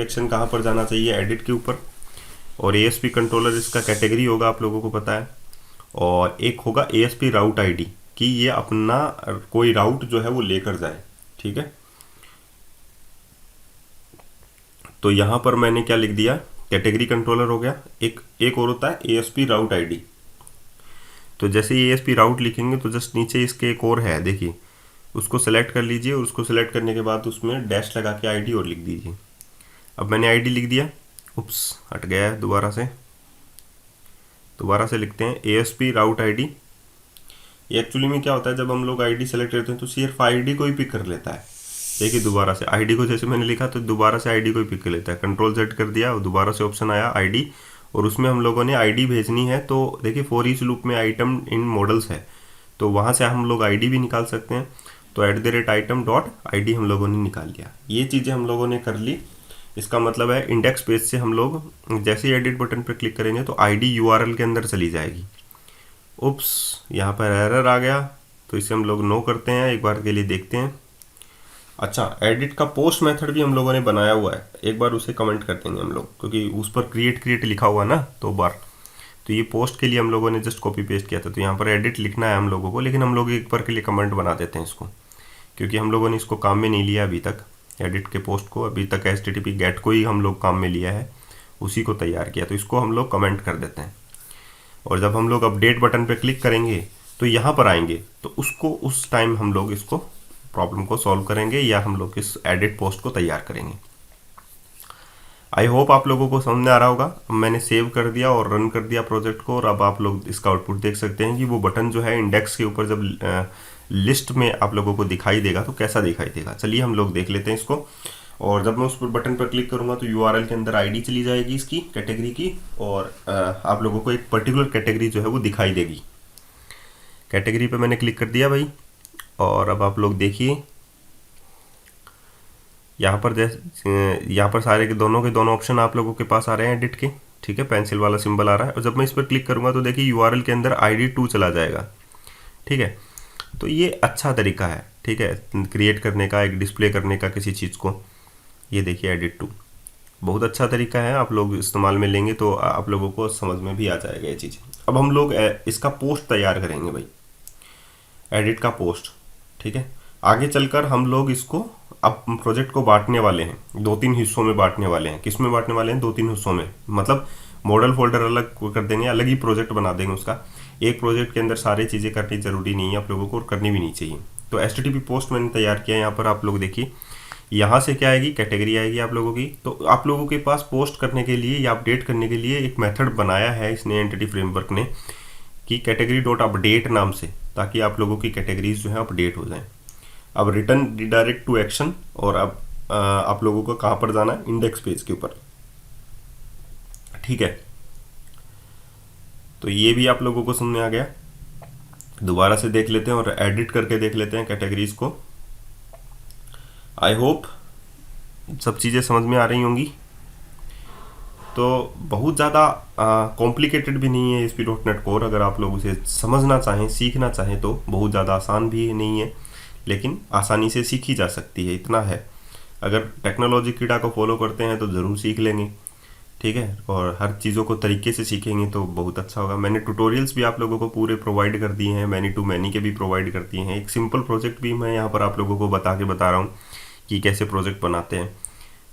एक्शन कहाँ पर जाना चाहिए, एडिट के ऊपर। और ASP कंट्रोलर इसका कैटेगरी होगा, आप लोगों को पता है। और एक होगा ASP राउट आईडी, कि ये अपना कोई राउट जो है वो लेकर जाए, ठीक है। तो यहाँ पर मैंने क्या लिख दिया, कैटेगरी कंट्रोलर हो गया। एक और होता है ASP राउट आईडी। तो जैसे ASP राउट लिखेंगे तो जस्ट नीचे इसके एक और है, देखिए, उसको सेलेक्ट कर लीजिए, और उसको सेलेक्ट करने के बाद उसमें डैश लगा के आईडी और लिख दीजिए। अब मैंने आईडी लिख दिया, उप्स हट गया है, दोबारा से लिखते हैं ASP राउट आईडी। ये एक्चुअली में क्या होता है, जब हम लोग आईडी सेलेक्ट करते हैं तो सिर्फ आईडी को ही पिक कर लेता है। देखिए दोबारा से आईडी को, जैसे मैंने लिखा तो दोबारा से आईडी को ही पिक कर लेता है। कंट्रोल Z कर दिया और दोबारा से ऑप्शन आया आईडी, और उसमें हम लोगों ने आईडी भेजनी है। तो देखिए फॉर ईच लूप में आइटम इन मॉडल्स है, तो वहाँ से हम लोग आईडी भी निकाल सकते हैं। तो @item.id हम लोगों ने निकाल लिया। ये चीज़ें हम लोगों ने कर ली। इसका मतलब है इंडेक्स पेज से हम लोग जैसे ही एडिट बटन पर क्लिक करेंगे तो आईडी URL के अंदर चली जाएगी। उप्स, यहाँ पर एरर आ गया, तो इसे हम लोग नो करते हैं, एक बार के लिए देखते हैं। अच्छा, एडिट का पोस्ट मेथड भी हम लोगों ने बनाया हुआ है, एक बार उसे कमेंट कर देंगे हम लोग, क्योंकि उस पर क्रिएट लिखा हुआ ना 2 बार। तो ये पोस्ट के लिए हम लोगों ने जस्ट कॉपी पेस्ट किया था, तो यहाँ पर एडिट लिखना है हम लोगों को, लेकिन हम लोग एक बार के लिए कमेंट बना देते हैं इसको, क्योंकि हम लोगों ने इसको काम में नहीं लिया अभी तक। एडिट के पोस्ट को अभी तक HTTP गेट को ही हम लोग काम में लिया है, उसी को तैयार किया, तो इसको हम लोग कमेंट कर देते हैं। और जब हम लोग अपडेट बटन पर क्लिक करेंगे तो यहाँ पर आएंगे, तो उसको उस टाइम हम लोग इसको प्रॉब्लम को सॉल्व करेंगे, या हम लोग इस एडिट पोस्ट को तैयार करेंगे। आई होप आप लोगों को समझ में आ रहा होगा। अब मैंने सेव कर दिया और रन कर दिया प्रोजेक्ट को, और अब आप लोग इसका आउटपुट देख सकते हैं कि वो बटन जो है इंडेक्स के ऊपर जब लिस्ट में आप लोगों को दिखाई देगा तो कैसा दिखाई देगा। चलिए हम लोग देख लेते हैं इसको। और जब मैं उस बटन पर क्लिक करूंगा तो URL के अंदर आईडी चली जाएगी इसकी कैटेगरी की, और आप लोगों को एक पर्टिकुलर कैटेगरी जो है वो दिखाई देगी। कैटेगरी पे मैंने क्लिक कर दिया भाई, और अब आप लोग देखिए यहाँ पर सारे के दोनों ऑप्शन आप लोगों के पास आ रहे हैं एडिट के, ठीक है। पेंसिल वाला सिंबल आ रहा है, और जब मैं इस पर क्लिक करूँगा तो देखिए URL के अंदर ID2 चला जाएगा, ठीक है। तो ये अच्छा तरीका है, ठीक है, क्रिएट करने का, एक डिस्प्ले करने का किसी चीज़ को। ये देखिए edit2 बहुत अच्छा तरीका है, आप लोग इस्तेमाल में लेंगे तो आप लोगों को समझ में भी आ जाएगा ये चीज़। अब हम लोग इसका पोस्ट तैयार करेंगे भाई, एडिट का पोस्ट, ठीक है। आगे चलकर हम लोग इसको अब प्रोजेक्ट को बांटने वाले हैं, 2-3 हिस्सों में बांटने वाले हैं। किस में बांटने वाले हैं, 2-3 हिस्सों में, मतलब मॉडल फोल्डर अलग कर देंगे, अलग ही प्रोजेक्ट बना देंगे उसका। एक प्रोजेक्ट के अंदर सारी चीज़ें करनी जरूरी नहीं है आप लोगों को, और करनी भी नहीं चाहिए। तो HTTP पोस्ट मैंने तैयार किया है। यहाँ पर आप लोग देखिए, यहाँ से क्या आएगी, कैटेगरी आएगी आप लोगों की। तो आप लोगों के पास पोस्ट करने के लिए या अपडेट करने के लिए एक मेथड बनाया है इसने, एंटिटी फ्रेमवर्क ने, कि कैटेगरी.अपडेट नाम से, ताकि आप लोगों की कैटेगरीज जो है अपडेट हो जाएं। अब रिटर्न रिडायरेक्ट टू एक्शन, और अब आप लोगों को कहाँ पर जाना है, इंडेक्स पेज के ऊपर, ठीक है। तो ये भी आप लोगों को समझ में आ गया। दोबारा से देख लेते हैं और एडिट करके देख लेते हैं कैटेगरीज को। आई होप सब चीज़ें समझ में आ रही होंगी। तो बहुत ज़्यादा कॉम्प्लिकेटेड भी नहीं है ASP.NET कोर, अगर आप लोग उसे समझना चाहें, सीखना चाहें तो बहुत ज़्यादा आसान भी नहीं है, लेकिन आसानी से सीखी जा सकती है, इतना है। अगर टेक्नोलॉजी कीड़ा को फॉलो करते हैं तो ज़रूर सीख लेंगे, ठीक है, और हर चीज़ों को तरीके से सीखेंगे तो बहुत अच्छा होगा। मैंने ट्यूटोरियल्स भी आप लोगों को पूरे प्रोवाइड कर दिए हैं, मैनी टू मैनी के भी प्रोवाइड कर दिए हैं। एक सिंपल प्रोजेक्ट भी मैं यहाँ पर आप लोगों को बता रहा हूँ कि कैसे प्रोजेक्ट बनाते हैं।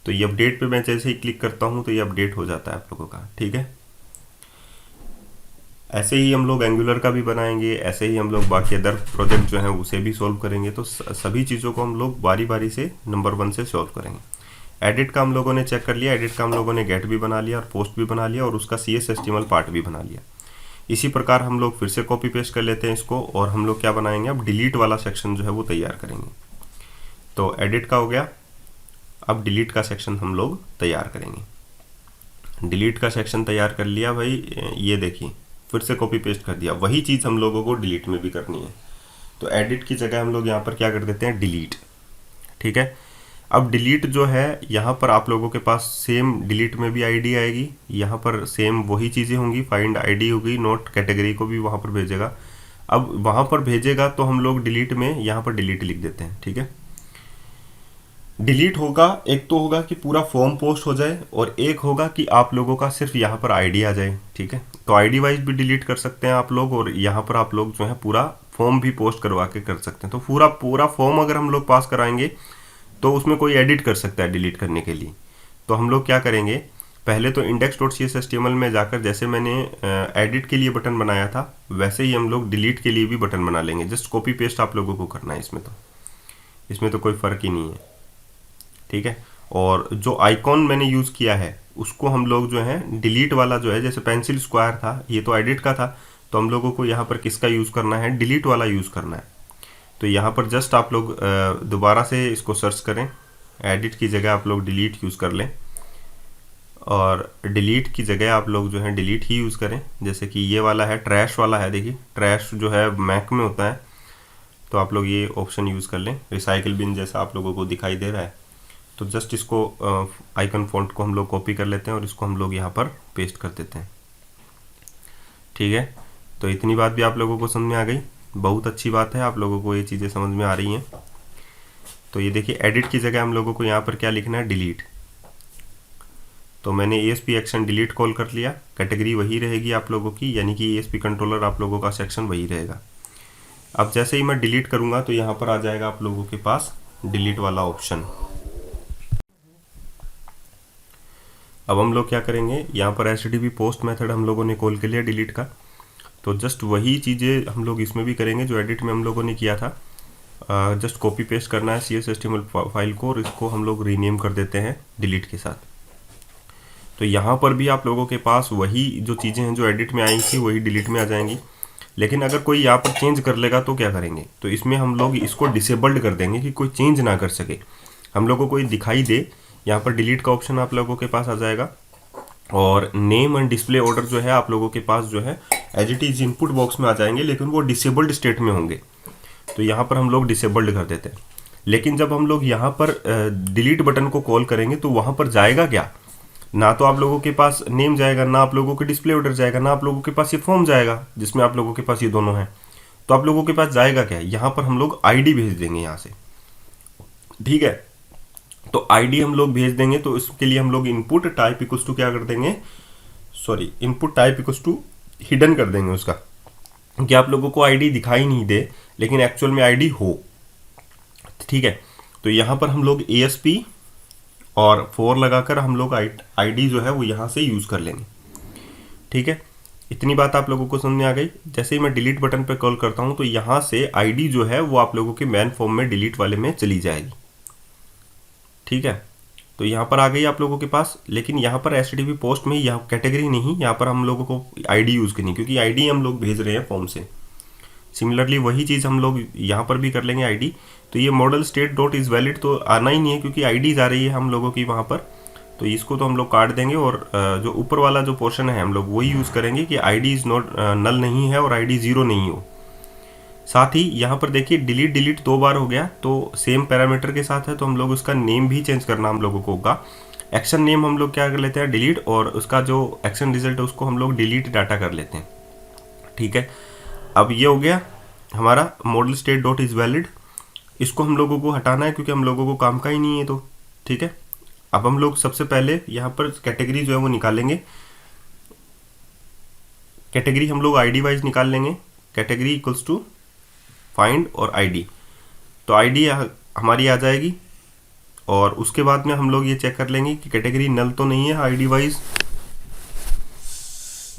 तो ये अपडेट पे मैं जैसे ही क्लिक करता हूँ तो ये अपडेट हो जाता है आप लोगों का, ठीक है। ऐसे ही हम लोग एंगुलर का भी बनाएंगे, ऐसे ही हम लोग बाकी अदर प्रोजेक्ट जो हैं उसे भी सॉल्व करेंगे। तो सभी चीज़ों को हम लोग बारी बारी से नंबर 1 से सॉल्व करेंगे। एडिट का हम लोगों ने चेक कर लिया, एडिट का हम लोगों ने गेट भी बना लिया और पोस्ट भी बना लिया और उसका CS HTML पार्ट भी बना लिया। इसी प्रकार हम लोग फिर से कॉपी पेस्ट कर लेते हैं इसको, और हम लोग क्या बनाएंगे, अब डिलीट वाला सेक्शन जो है वो तैयार करेंगे। तो एडिट का हो गया, अब डिलीट का सेक्शन हम लोग तैयार करेंगे। डिलीट का सेक्शन तैयार कर लिया भाई, ये देखिए फिर से कॉपी पेस्ट कर दिया। वही चीज़ हम लोगों को डिलीट में भी करनी है। तो एडिट की जगह हम लोग यहाँ पर क्या कर देते हैं, डिलीट, ठीक है। अब डिलीट जो है यहाँ पर आप लोगों के पास सेम डिलीट में भी आईडी आएगी, यहाँ पर सेम वही चीज़ें होंगी, फाइंड आईडी होगी, नोट कैटेगरी को भी वहाँ पर भेजेगा। अब वहाँ पर भेजेगा तो हम लोग डिलीट में यहाँ पर डिलीट लिख देते हैं, ठीक है। डिलीट होगा, एक तो होगा कि पूरा फॉर्म पोस्ट हो जाए और एक होगा कि आप लोगों का सिर्फ यहाँ पर आईडी आ जाए, ठीक है। तो आईडी वाइज भी डिलीट कर सकते हैं आप लोग, और यहाँ पर आप लोग जो है पूरा फॉर्म भी पोस्ट करवा के कर सकते हैं। तो पूरा फॉर्म अगर हम लोग पास कराएंगे तो उसमें कोई एडिट कर सकता है डिलीट करने के लिए। तो हम लोग क्या करेंगे, पहले तो index.cshtml में जाकर जैसे मैंने एडिट के लिए बटन बनाया था वैसे ही हम लोग डिलीट के लिए भी बटन बना लेंगे। जस्ट कॉपी पेस्ट आप लोगों को करना है, इसमें तो कोई फ़र्क ही नहीं है, ठीक है। और जो आइकॉन मैंने यूज़ किया है उसको हम लोग जो है डिलीट वाला जो है, जैसे पेंसिल स्क्वायर था, ये तो एडिट का था, तो हम लोगों को यहाँ पर किसका यूज़ करना है, डिलीट वाला यूज़ करना है। तो यहाँ पर जस्ट आप लोग दोबारा से इसको सर्च करें, एडिट की जगह आप लोग डिलीट यूज़ कर लें, और डिलीट की जगह आप लोग जो है डिलीट ही यूज़ करें। जैसे कि ये वाला है, ट्रैश वाला है, देखिए ट्रैश जो है मैक में होता है, तो आप लोग ये ऑप्शन यूज़ कर लें। रिसाइकिल बिन जैसा आप लोगों को दिखाई दे रहा है, तो जस्ट इसको आइकन फॉन्ट को हम लोग कॉपी कर लेते हैं और इसको हम लोग यहाँ पर पेस्ट कर देते हैं, ठीक है। तो इतनी बात भी आप लोगों को समझ में आ गई, बहुत अच्छी बात है, आप लोगों को ये चीज़ें समझ में आ रही हैं। तो ये देखिए एडिट की जगह हम लोगों को यहाँ पर क्या लिखना है, डिलीट। तो मैंने ASP एक्शन डिलीट कॉल कर लिया, कैटेगरी वही रहेगी आप लोगों की, यानी कि ASP कंट्रोलर आप लोगों का सेक्शन वही रहेगा। अब जैसे ही मैं डिलीट करूँगा तो यहाँ पर आ जाएगा आप लोगों के पास डिलीट वाला ऑप्शन। अब हम लोग क्या करेंगे, यहाँ पर HTTP पोस्ट मेथड हम लोगों ने कॉल कर लिया डिलीट का, तो जस्ट वही चीज़ें हम लोग इसमें भी करेंगे जो एडिट में हम लोगों ने किया था। जस्ट कॉपी पेस्ट करना है CS HTML फाइल को और इसको हम लोग रीनेम कर देते हैं डिलीट के साथ। तो यहाँ पर भी आप लोगों के पास वही जो चीज़ें हैं जो एडिट में आई थी वही डिलीट में आ जाएंगी। लेकिन अगर कोई यहाँ पर चेंज कर लेगा तो क्या करेंगे, तो इसमें हम लोग इसको डिसेबल्ड कर देंगे कि कोई चेंज ना कर सके, हम लोगों को दिखाई दे। यहाँ पर डिलीट का ऑप्शन आप लोगों के पास आ जाएगा, और नेम एंड डिस्प्ले ऑर्डर जो है आप लोगों के पास जो है as it is input box में आ जाएंगे, लेकिन वो डिसेबल्ड स्टेट में होंगे। तो यहाँ पर हम लोग डिसेबल्ड कर देते हैं। लेकिन जब हम लोग यहाँ पर डिलीट बटन को कॉल करेंगे तो वहाँ पर जाएगा क्या, ना तो आप लोगों के पास नेम जाएगा, ना आप लोगों के डिस्प्ले ऑर्डर जाएगा, ना आप लोगों के पास ये फॉर्म जाएगा जिसमें आप लोगों के पास ये दोनों हैं। तो आप लोगों के पास जाएगा क्या, यहाँ पर हम लोग ID भेज देंगे यहाँ से, ठीक है। तो ID हम लोग भेज देंगे, तो इसके लिए हम लोग इनपुट टाइप इक्वल्स टू क्या कर देंगे, input type equals to hidden कर देंगे उसका, कि आप लोगों को ID दिखाई नहीं दे लेकिन एक्चुअल में ID हो, ठीक है। तो यहाँ पर हम लोग ASP और 4 लगाकर हम लोग ID जो है वो यहाँ से यूज़ कर लेंगे, ठीक है। इतनी बात आप लोगों को समझ में आ गई। जैसे ही मैं डिलीट बटन पर कॉल करता हूँ तो यहाँ से ID जो है वो आप लोगों के मैन फॉर्म में डिलीट वाले में चली जाएगी, ठीक है। तो यहाँ पर आ गई आप लोगों के पास, लेकिन यहाँ पर HTTP पोस्ट में यहाँ कैटेगरी नहीं, यहाँ पर हम लोगों को ID यूज़ करनी, क्योंकि ID हम लोग भेज रहे हैं फॉर्म से। सिमिलरली वही चीज़ हम लोग यहाँ पर भी कर लेंगे ID। तो ये model state dot is valid तो आना ही नहीं है, क्योंकि IDs आ रही है हम लोगों की वहाँ पर, तो इसको तो हम लोग काट देंगे। और जो ऊपर वाला जो पोर्शन है हम लोग वही यूज़ करेंगे कि ID इज़ नॉट नल नहीं है और ID 0 नहीं हो। साथ ही यहाँ पर देखिए डिलीट डिलीट 2 बार हो गया, तो सेम पैरामीटर के साथ है, तो हम लोग उसका नेम भी चेंज करना हम लोगों को होगा। एक्शन नेम हम लोग क्या कर लेते हैं, डिलीट, और उसका जो एक्शन रिजल्ट है उसको हम लोग डिलीट डाटा कर लेते हैं। ठीक है, अब ये हो गया हमारा model state dot is valid. इसको हम लोगों को हटाना है क्योंकि हम लोगों को काम का ही नहीं है, तो ठीक है। अब हम लोग सबसे पहले यहाँ पर कैटेगरी जो है वो निकालेंगे। कैटेगरी हम लोग आईडी वाइज निकाल लेंगे। कैटेगरी इक्वल्स टू फाइंड और आईडी, तो आईडी हमारी आ जाएगी, और उसके बाद में हम लोग ये चेक कर लेंगे कि कैटेगरी नल तो नहीं है ID wise,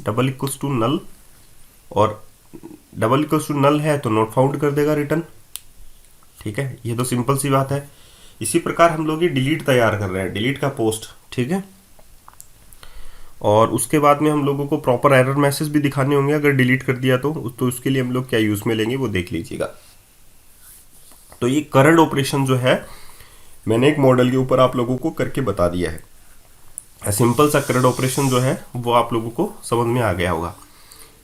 double equals to null, और डबल इक्वल्स टू नल है तो नॉट फाउंड कर देगा रिटर्न। ठीक है, ये तो सिंपल सी बात है। इसी प्रकार हम लोग ये डिलीट तैयार कर रहे हैं, डिलीट का पोस्ट। ठीक है, और उसके बाद में हम लोगों को प्रॉपर एरर मैसेज भी दिखाने होंगे अगर डिलीट कर दिया तो उसके लिए हम लोग क्या यूज में लेंगे वो देख लीजिएगा। तो ये करंट ऑपरेशन जो है मैंने एक मॉडल के ऊपर आप लोगों को करके बता दिया है। सिंपल सा करंट ऑपरेशन जो है वो आप लोगों को समझ में आ गया होगा।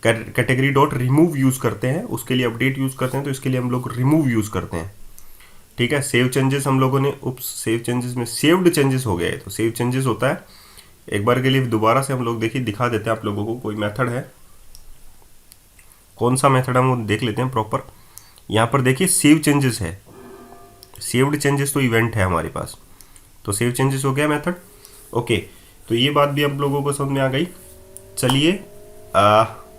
कैटेगरी डॉट रिमूव यूज करते हैं, उसके लिए अपडेट यूज करते हैं, तो इसके लिए हम लोग रिमूव यूज करते हैं। ठीक है, सेव चेंजेस हम लोगों ने, सेव चेंजेस में सेव्ड चेंजेस हो गए, तो सेव चेंजेस होता है। एक बार के लिए दोबारा से हम लोग देखिए दिखा देते हैं आप लोगों को। कोई मेथड है, कौन सा मेथड हम वो देख लेते हैं प्रॉपर। यहाँ पर देखिए सेव चेंजेस है, सेव्ड चेंजेस तो इवेंट है हमारे पास, तो सेव चेंजेस हो गया मेथड। ओके, तो ये बात भी आप लोगों को समझ में आ गई। चलिए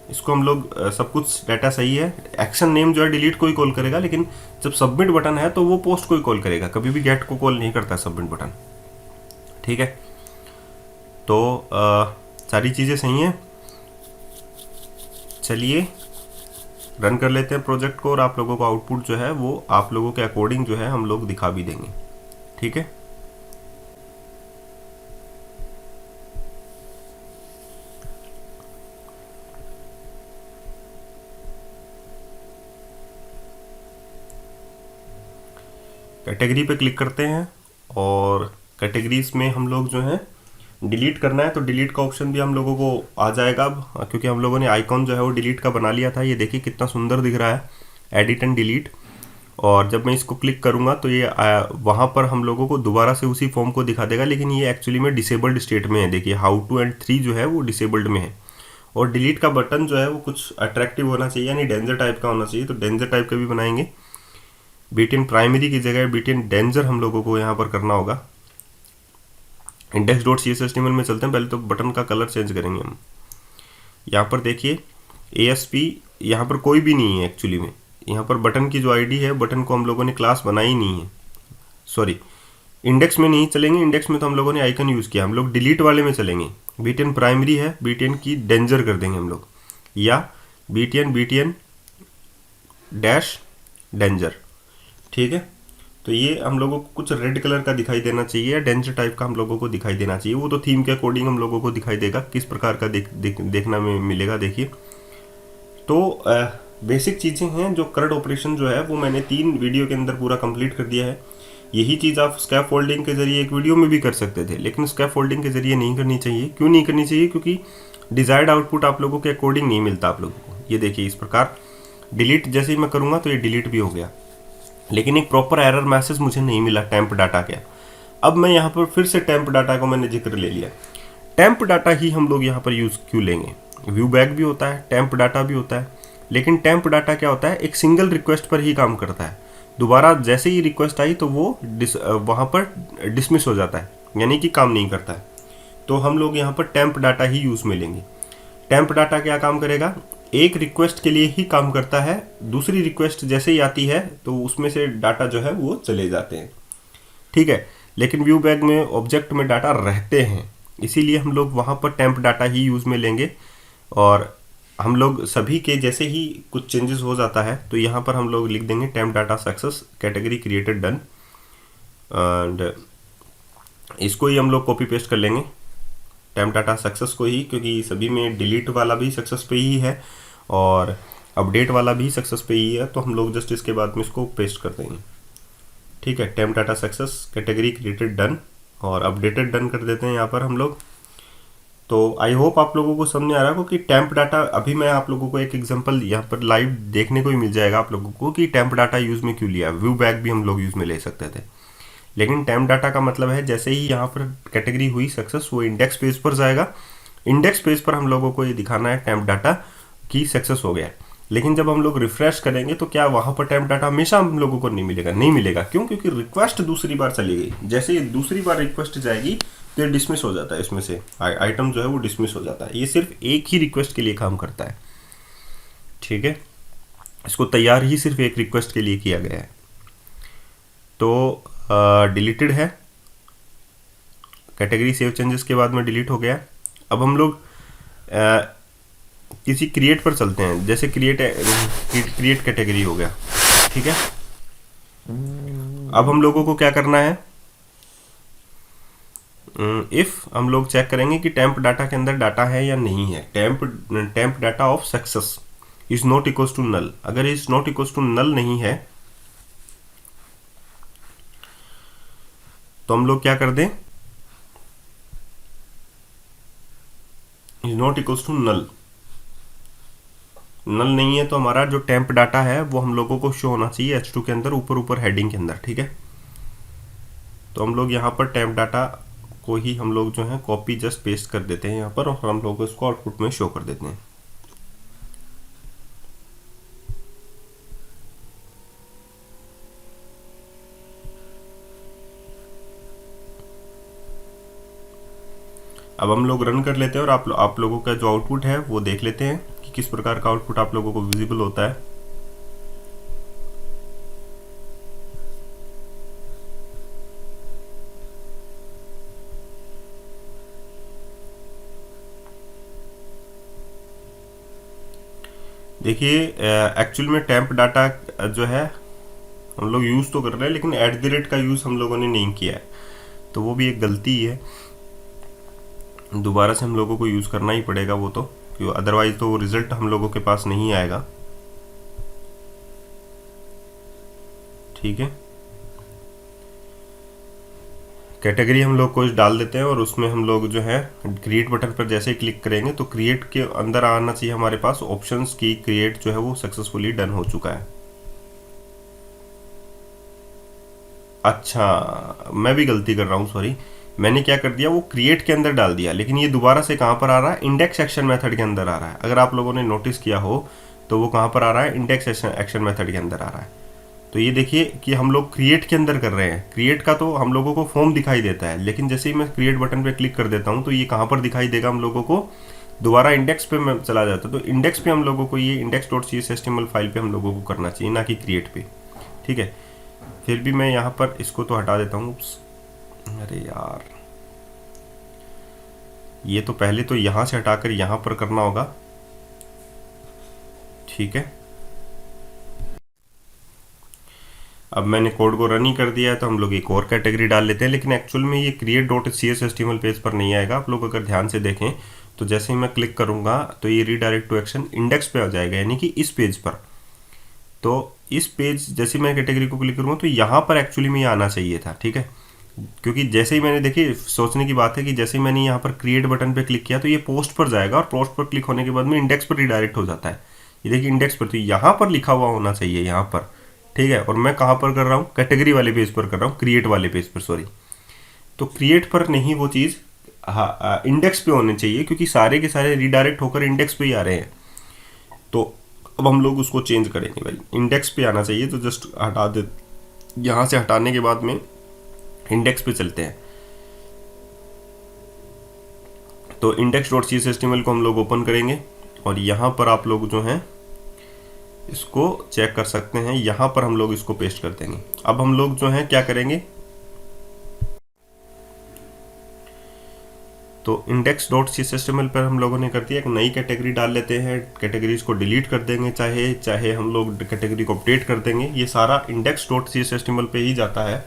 इसको हम लोग सब कुछ डाटा सही है। एक्शन नेम जो है डिलीट को ही कॉल करेगा, लेकिन जब सबमिट बटन है तो वो पोस्ट को ही कॉल करेगा, कभी भी गेट को कॉल नहीं करता सबमिट बटन। ठीक है, तो सारी चीज़ें सही हैं। चलिए रन कर लेते हैं प्रोजेक्ट को, और आप लोगों को आउटपुट जो है वो आप लोगों के अकॉर्डिंग जो है हम लोग दिखा भी देंगे। ठीक है, कैटेगरी पे क्लिक करते हैं, और कैटेगरीज में हम लोग जो है डिलीट करना है, तो डिलीट का ऑप्शन भी हम लोगों को आ जाएगा अब, क्योंकि हम लोगों ने आइकॉन जो है वो डिलीट का बना लिया था। ये देखिए कितना सुंदर दिख रहा है, एडिट एंड डिलीट। और जब मैं इसको क्लिक करूंगा तो ये वहाँ पर हम लोगों को दोबारा से उसी फॉर्म को दिखा देगा, लेकिन ये एक्चुअली में डिसेबल्ड स्टेट में है। देखिए हाउ टू एंड 3 जो है वो डिसेबल्ड में है, और डिलीट का बटन जो है वो कुछ अट्रैक्टिव होना चाहिए, यानी डेंजर टाइप का होना चाहिए, तो डेंजर टाइप का भी बनाएंगे। बीटीएन प्राइमरी की जगह बीटीएन डेंजर हम लोगों को यहाँ पर करना होगा। Index dot C S S में चलते हैं, पहले तो बटन का कलर चेंज करेंगे हम। यहाँ पर देखिए ASP यहाँ पर कोई भी नहीं है एक्चुअली में, यहाँ पर बटन की जो आईडी है, बटन को हम लोगों ने क्लास बनाई नहीं है, सॉरी इंडेक्स में नहीं चलेंगे। इंडेक्स में तो हम लोगों ने आइकन यूज़ किया, हम लोग डिलीट वाले में चलेंगे। बीटीएन प्राइमरी है, बीटीएन की डेंजर कर देंगे हम लोग, या बीटीएन डैश डेंजर। ठीक है, तो ये हम लोगों को कुछ रेड कलर का दिखाई देना चाहिए, या डेंजर टाइप का हम लोगों को दिखाई देना चाहिए। वो तो थीम के अकॉर्डिंग हम लोगों को दिखाई देगा किस प्रकार का देखना में मिलेगा। देखिए तो बेसिक चीज़ें हैं जो करंट ऑपरेशन जो है वो मैंने 3 वीडियो के अंदर पूरा कंप्लीट कर दिया है। यही चीज़ आप स्कैप फोल्डिंग के जरिए एक वीडियो में भी कर सकते थे, लेकिन स्कैप फोल्डिंग के जरिए नहीं करनी चाहिए। क्यों नहीं करनी चाहिए? क्योंकि डिजायर्ड आउटपुट आप लोगों के अकॉर्डिंग नहीं मिलता आप लोगों को। ये देखिए इस प्रकार डिलीट जैसे ही मैं करूँगा तो ये डिलीट भी हो गया, लेकिन एक प्रॉपर एरर मैसेज मुझे नहीं मिला टेम्प डाटा का। अब मैं यहाँ पर फिर से टेम्प डाटा को मैंने जिक्र ले लिया। टेम्प डाटा ही हम लोग यहाँ पर यूज़ क्यों लेंगे? व्यू बैक भी होता है, टेम्प डाटा भी होता है, लेकिन टेम्प डाटा क्या होता है, एक सिंगल रिक्वेस्ट पर ही काम करता है। दोबारा जैसे ही रिक्वेस्ट आई तो वो वहाँ पर डिसमिस हो जाता है, यानी कि काम नहीं करता है। तो हम लोग यहाँ पर टेम्प डाटा ही यूज़ में लेंगे। टेम्प डाटा क्या काम करेगा? एक रिक्वेस्ट के लिए ही काम करता है, दूसरी रिक्वेस्ट जैसे ही आती है तो उसमें से डाटा जो है वो चले जाते हैं। ठीक है, लेकिन व्यू बैग में ऑब्जेक्ट में डाटा रहते हैं, इसीलिए हम लोग वहाँ पर टेम्प डाटा ही यूज़ में लेंगे। और हम लोग सभी के जैसे ही कुछ चेंजेस हो जाता है तो यहाँ पर हम लोग लिख देंगे temp data success category created done, and इसको ही हम लोग कॉपी पेस्ट कर लेंगे टेम्प डाटा सक्सेस को ही, क्योंकि सभी में डिलीट वाला भी सक्सेस पे ही है और अपडेट वाला भी सक्सेस पे ही है, तो हम लोग जस्ट इसके बाद में इसको पेस्ट कर देंगे। ठीक है, temp data success category created done और अपडेटेड डन कर देते हैं यहाँ पर हम लोग। तो आई होप आप लोगों को समझ आ रहा होगा कि टेम्प डाटा, अभी मैं आप लोगों को एक एग्जांपल यहाँ पर लाइव देखने को ही मिल जाएगा आप लोगों को कि टेम्प डाटा यूज़ में क्यों लिया। व्यू बैक भी हम लोग यूज़ में ले सकते थे, लेकिन टेम्प डाटा का मतलब है जैसे ही यहाँ पर कैटेगरी हुई सक्सेस, वो इंडेक्स पेज पर जाएगा। इंडेक्स पेज पर हम लोगों को ये दिखाना है टेम्प डाटा की सक्सेस हो गया। लेकिन जब हम लोग रिफ्रेश करेंगे तो क्या वहां पर टेम्प डाटा हमेशा हम लोगों को नहीं मिलेगा? नहीं मिलेगा। क्यों? क्योंकि रिक्वेस्ट दूसरी बार चली गई। जैसे ये दूसरी बार रिक्वेस्ट जाएगी तो ये डिसमिस हो जाता है, इसमें से आइटम जो है वो डिसमिस हो जाता है। ये सिर्फ एक ही रिक्वेस्ट के लिए काम करता है, ठीक है। इसको तैयार ही सिर्फ एक रिक्वेस्ट के लिए किया गया है। तो डिलीटेड है, कैटेगरी सेव चेंजेस के बाद में डिलीट हो गया। अब हम लोग किसी क्रिएट पर चलते हैं। जैसे क्रिएट कैटेगरी हो गया, ठीक है। अब हम लोगों को क्या करना है, इफ हम लोग चेक करेंगे कि टेम्प डाटा के अंदर डाटा है या नहीं है। Temp data of success is not equal to null. अगर is not equal to null नहीं है तो हम लोग क्या कर दें, is not equal to null. Null नहीं है तो हमारा जो टेम्प डाटा है वो हम लोगों को शो होना चाहिए H2 के अंदर, ऊपर ऊपर हेडिंग के अंदर, ठीक है। तो हम लोग यहाँ पर टेम्प डाटा को ही हम लोग जो है कॉपी जस्ट पेस्ट कर देते हैं यहाँ पर, और हम लोग इसको आउटपुट में शो कर देते हैं। अब हम लोग रन कर लेते हैं और आप लोगों का जो आउटपुट है वो देख लेते हैं कि किस प्रकार का आउटपुट आप लोगों को विजिबल होता है। देखिए एक्चुअल में टेम्प डाटा जो है हम लोग यूज़ तो कर रहे हैं, लेकिन एट द रेट का यूज़ हम लोगों ने नहीं किया है, तो वो भी एक गलती है। दोबारा से हम लोगों को यूज़ करना ही पड़ेगा वो तो, क्यों अदरवाइज तो वो रिजल्ट हम लोगों के पास नहीं आएगा, ठीक है। कैटेगरी हम लोग कुछ डाल देते हैं और उसमें हम लोग जो है क्रिएट बटन पर जैसे ही क्लिक करेंगे तो क्रिएट के अंदर आना चाहिए हमारे पास ऑप्शंस की क्रिएट जो है वो सक्सेसफुली डन हो चुका है। अच्छा, मैं भी गलती कर रहा हूँ, सॉरी। मैंने क्या कर दिया, वो क्रिएट के अंदर डाल दिया, लेकिन ये दोबारा से कहाँ पर आ रहा है, इंडेक्स एक्शन मेथड के अंदर आ रहा है। अगर आप लोगों ने नोटिस किया हो तो वो कहाँ पर आ रहा है, इंडेक्स एक्शन मेथड के अंदर आ रहा है। तो ये देखिए कि हम लोग क्रिएट के अंदर कर रहे हैं। क्रिएट का तो हम लोगों को फॉर्म दिखाई देता है, लेकिन जैसे ही मैं क्रिएट बटन पे क्लिक कर देता हूँ तो ये कहाँ पर दिखाई देगा हम लोगों को, दोबारा इंडेक्स पे मैं चला जाता। तो इंडेक्स पे हम लोगों को ये index.cshtml फाइल पे हम लोगों को करना चाहिए, ना कि क्रिएट पे, ठीक है। फिर भी मैं यहाँ पर इसको तो हटा देता हूँ। अरे यार, ये तो पहले तो यहाँ से हटाकर यहाँ पर करना होगा, ठीक है। अब मैंने कोड को रन ही कर दिया है, तो हम लोग एक और कैटेगरी डाल लेते हैं। लेकिन एक्चुअल में ये create.cshtml पेज पर नहीं आएगा। आप लोग अगर ध्यान से देखें तो जैसे ही मैं क्लिक करूंगा तो ये रीडायरेक्ट टू एक्शन इंडेक्स पे आ जाएगा, यानी कि इस पेज पर। तो इस पेज जैसे मैं कैटेगरी को क्लिक करूंगा तो यहाँ पर एक्चुअली में ये आना चाहिए था, ठीक है। क्योंकि जैसे ही मैंने, देखिए सोचने की बात है कि जैसे ही मैंने यहाँ पर क्रिएट बटन पे क्लिक किया तो ये पोस्ट पर जाएगा, और पोस्ट पर क्लिक होने के बाद में इंडेक्स पर रिडायरेक्ट हो जाता है। ये देखिए इंडेक्स पर, तो यहाँ पर लिखा हुआ होना चाहिए यहाँ पर, ठीक है। और मैं कहाँ पर कर रहा हूँ, कैटेगरी वाले पेज पर कर रहा हूँ, क्रिएट वाले पेज पर, सॉरी। तो क्रिएट पर नहीं, वो चीज़ हाँ इंडेक्स पे होने चाहिए, क्योंकि सारे के सारे रिडायरेक्ट होकर इंडेक्स पे ही आ रहे हैं। तो अब हम लोग उसको चेंज करेंगे भाई, इंडेक्स पे आना चाहिए। तो जस्ट हटा दे, यहाँ से हटाने के बाद में इंडेक्स पे चलते हैं। तो index.cshtml को हम लोग ओपन करेंगे और यहाँ पर आप लोग जो हैं इसको चेक कर सकते हैं, यहाँ पर हम लोग इसको पेस्ट कर देंगे। अब हम लोग जो हैं क्या करेंगे, तो index.cshtml पर हम लोगों ने कर दिया, एक नई कैटेगरी डाल लेते हैं। कैटेगरीज को डिलीट कर देंगे, चाहे हम लोग कैटेगरी को अपडेट कर देंगे। ये सारा index.cshtml पे ही जाता है।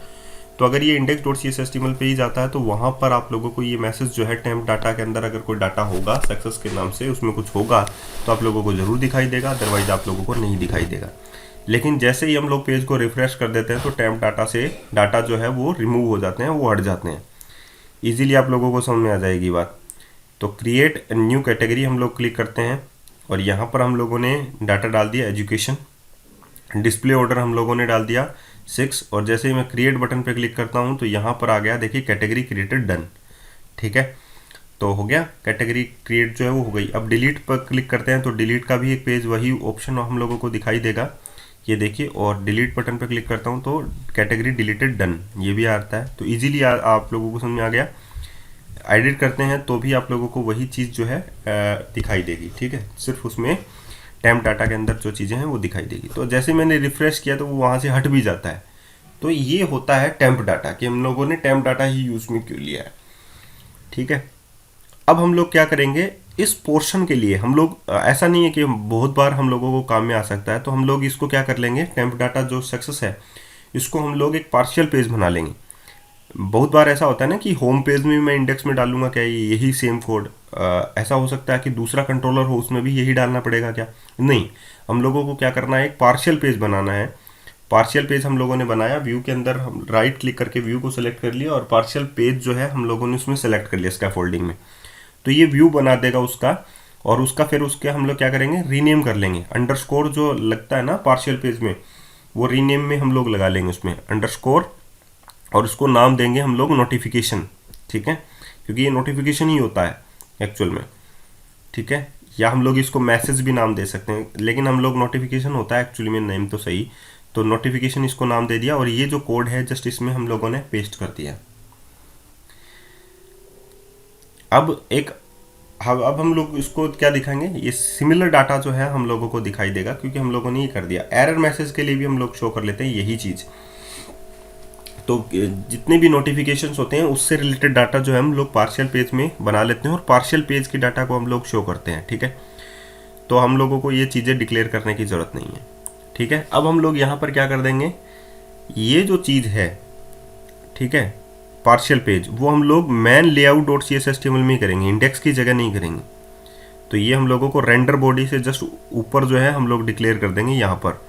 तो अगर ये index.cshtml पे ही जाता है तो वहाँ पर आप लोगों को ये मैसेज जो है टेम्प डाटा के अंदर अगर कोई डाटा होगा सक्सेस के नाम से, उसमें कुछ होगा तो आप लोगों को ज़रूर दिखाई देगा, अदरवाइज आप लोगों को नहीं दिखाई देगा। लेकिन जैसे ही हम लोग पेज को रिफ्रेश कर देते हैं तो टेम्प डाटा से डाटा जो है वो रिमूव हो जाते हैं, वो हट जाते हैं। ईजिली आप लोगों को समझ में आ जाएगी बात। तो क्रिएट न्यू कैटेगरी हम लोग क्लिक करते हैं और यहाँ पर हम लोगों ने डाटा डाल दिया एजुकेशन। डिस्प्ले ऑर्डर हम लोगों ने डाल दिया 6 और जैसे ही मैं क्रिएट बटन पे क्लिक करता हूँ तो यहाँ पर आ गया, देखिए कैटेगरी क्रिएटेड डन। ठीक है, तो हो गया कैटेगरी क्रिएट जो है वो हो गई। अब डिलीट पर क्लिक करते हैं तो डिलीट का भी एक पेज वही ऑप्शन हम लोगों को दिखाई देगा, ये देखिए। और डिलीट बटन पर क्लिक करता हूँ तो कैटेगरी डिलीटेड डन ये भी आता है। तो ईजिली आप लोगों को समझ में आ गया। एडिट करते हैं तो भी आप लोगों को वही चीज़ जो है दिखाई देगी। ठीक है, सिर्फ उसमें टेम्प डाटा के अंदर जो चीज़ें हैं वो दिखाई देगी। तो जैसे मैंने रिफ्रेश किया तो वो वहाँ से हट भी जाता है। तो ये होता है टेम्प डाटा कि हम लोगों ने टेम्प डाटा ही यूज़ में क्यों लिया है। ठीक है, अब हम लोग क्या करेंगे, इस पोर्शन के लिए हम लोग, ऐसा नहीं है कि बहुत बार हम लोगों को काम में आ सकता है, तो हम लोग इसको क्या कर लेंगे, टेम्प डाटा जो सक्सेस है इसको हम लोग एक पार्शियल पेज बना लेंगे। बहुत बार ऐसा होता है ना कि होम पेज में मैं इंडेक्स में डालूंगा क्या यही सेम कोड, ऐसा हो सकता है कि दूसरा कंट्रोलर हो उसमें भी यही डालना पड़ेगा क्या, नहीं। हम लोगों को क्या करना है, एक पार्शियल पेज बनाना है। पार्शियल पेज हम लोगों ने बनाया, व्यू के अंदर हम राइट क्लिक करके व्यू को सिलेक्ट कर लिया और पार्शियल पेज जो है हम लोगों ने उसमें सेलेक्ट कर लिया स्कैफोल्डिंग में। तो ये व्यू बना देगा उसका, और उसका फिर उसके हम लोग क्या करेंगे, रीनेम कर लेंगे। अंडरस्कोर जो लगता है ना पार्शियल पेज में, वो रीनेम में हम लोग लगा लेंगे उसमें अंडरस्कोर, और उसको नाम देंगे हम लोग नोटिफिकेशन। ठीक है, क्योंकि ये नोटिफिकेशन ही होता है एक्चुअल में। ठीक है, या हम लोग इसको मैसेज भी नाम दे सकते हैं, लेकिन हम लोग नोटिफिकेशन होता है एक्चुअली में नेम तो सही। तो नोटिफिकेशन इसको नाम दे दिया और ये जो कोड है जस्ट इसमें हम लोगों ने पेस्ट कर दिया। अब हम लोग इसको क्या दिखाएंगे, ये सिमिलर डाटा जो है हम लोगों को दिखाई देगा क्योंकि हम लोगों ने ये कर दिया। एरर मैसेज के लिए भी हम लोग शो कर लेते हैं यही चीज़। तो जितने भी नोटिफिकेशंस होते हैं उससे रिलेटेड डाटा जो है हम लोग पार्शियल पेज में बना लेते हैं और पार्शियल पेज की डाटा को हम लोग शो करते हैं। ठीक है, तो हम लोगों को ये चीज़ें डिक्लेयर करने की ज़रूरत नहीं है। ठीक है, अब हम लोग यहाँ पर क्या कर देंगे, ये जो चीज़ है, ठीक है, पार्शियल पेज, वो हम लोग मैन लेआउट डॉट CSS/HTML में ही करेंगे, इंडेक्स की जगह नहीं करेंगे। तो ये हम लोगों को रेंडर बॉडी से जस्ट ऊपर जो है हम लोग डिक्लेयर कर देंगे यहाँ पर,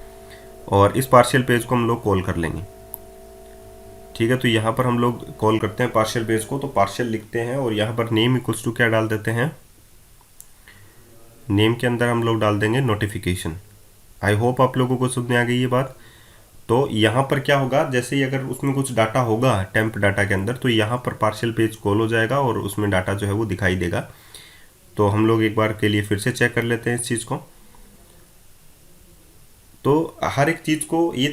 और इस पार्शियल पेज को हम लोग कॉल कर लेंगे। ठीक है, तो यहाँ पर हम लोग कॉल करते हैं पार्शियल पेज को, तो पार्शियल लिखते हैं और यहाँ पर नेम इक्वल्स टू क्या डाल देते हैं, नेम के अंदर हम लोग डाल देंगे नोटिफिकेशन। आई होप आप लोगों को समझ में आ गई ये बात। तो यहाँ पर क्या होगा, जैसे ही अगर उसमें कुछ डाटा होगा टेम्प डाटा के अंदर, तो यहाँ पर पार्शियल पेज कॉल हो जाएगा और उसमें डाटा जो है वो दिखाई देगा। तो हम लोग एक बार के लिए फिर से चेक कर लेते हैं इस चीज़ को। तो हर एक चीज़ को ये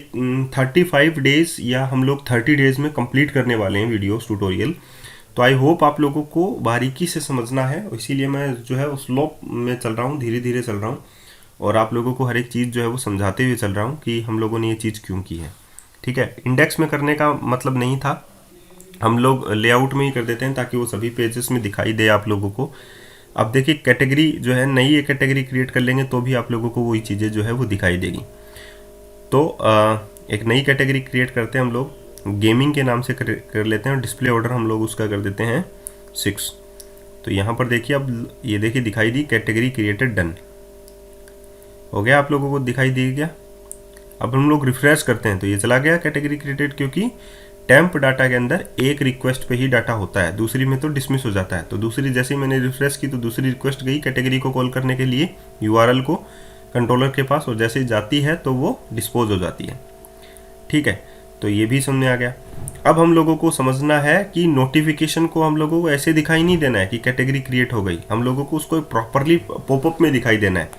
35 डेज या हम लोग 30 डेज में कंप्लीट करने वाले हैं वीडियोस ट्यूटोरियल। तो आई होप आप लोगों को बारीकी से समझना है, इसीलिए मैं जो है उस स्लोप में चल रहा हूँ, धीरे धीरे चल रहा हूँ और आप लोगों को हर एक चीज़ जो है वो समझाते हुए चल रहा हूँ कि हम लोगों ने ये चीज़ क्यों की है। ठीक है, इंडेक्स में करने का मतलब नहीं था, हम लोग लेआउट में ही कर देते हैं ताकि वो सभी पेजेस में दिखाई दे आप लोगों को। अब देखिए कैटेगरी जो है, नई एक कैटेगरी क्रिएट कर लेंगे तो भी आप लोगों को वही चीज़ें जो है वो दिखाई देगी। तो एक नई कैटेगरी क्रिएट करते हैं हम लोग, गेमिंग के नाम से कर लेते हैं और डिस्प्ले ऑर्डर हम लोग उसका कर देते हैं 6। तो यहाँ पर देखिए, अब ये देखिए दिखाई दी कैटेगरी क्रिएटेड डन हो गया, आप लोगों को दिखाई दे गया। अब हम लोग रिफ्रेश करते हैं तो ये चला गया कैटेगरी क्रिएटेड, क्योंकि टेम्प डाटा के अंदर एक रिक्वेस्ट पे ही डाटा होता है, दूसरी में तो डिसमिस हो जाता है। तो दूसरी जैसे ही मैंने रिफ्रेश की तो दूसरी रिक्वेस्ट गई कैटेगरी को कॉल करने के लिए URL को कंट्रोलर के पास, और जैसे ही जाती है तो वो डिस्पोज हो जाती है। ठीक है, तो ये भी समझ में आ गया। अब हम लोगों को समझना है कि नोटिफिकेशन को हम लोगों को ऐसे दिखाई नहीं देना है कि कैटेगरी क्रिएट हो गई, हम लोगों को उसको प्रॉपरली पॉपअप में दिखाई देना है।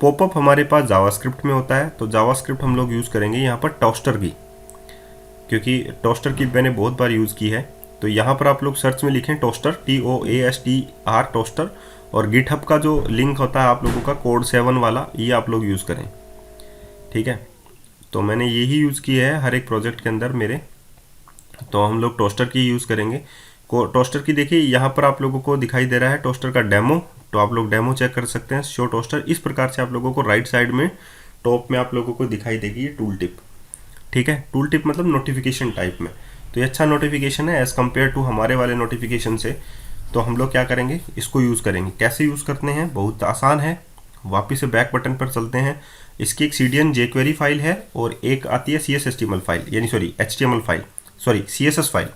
पॉपअप हमारे पास जावास्क्रिप्ट में होता है, तो जावास्क्रिप्ट हम लोग यूज़ करेंगे यहाँ पर टोस्टर की, क्योंकि टोस्टर की मैंने बहुत बार यूज़ की है। तो यहाँ पर आप लोग सर्च में लिखें टोस्टर, TOASTR टोस्टर, और गिटहब का जो लिंक होता है आप लोगों का कोड 7 वाला, ये आप लोग यूज़ करें। ठीक है, तो मैंने यही यूज़ किया है हर एक प्रोजेक्ट के अंदर मेरे। तो हम लोग टोस्टर की यूज़ करेंगे। टोस्टर की देखिए यहाँ पर आप लोगों को दिखाई दे रहा है टोस्टर का डेमो, तो आप लोग डेमो चेक कर सकते हैं। शो टोस्टर इस प्रकार से आप लोगों को राइट साइड में टॉप में आप लोगों को दिखाई देगी ये टूल टिप। ठीक है, टूल टिप मतलब नोटिफिकेशन टाइप में, तो ये अच्छा नोटिफिकेशन है एज़ कम्पेयर टू हमारे वाले नोटिफिकेशन से। तो हम लोग क्या करेंगे, इसको यूज़ करेंगे। कैसे यूज़ करते हैं, बहुत आसान है। वापस से बैक बटन पर चलते हैं। इसकी एक CDN jQuery फाइल है और एक आती है CSS/HTML फाइल, यानी HTML फाइल, CSS फाइल।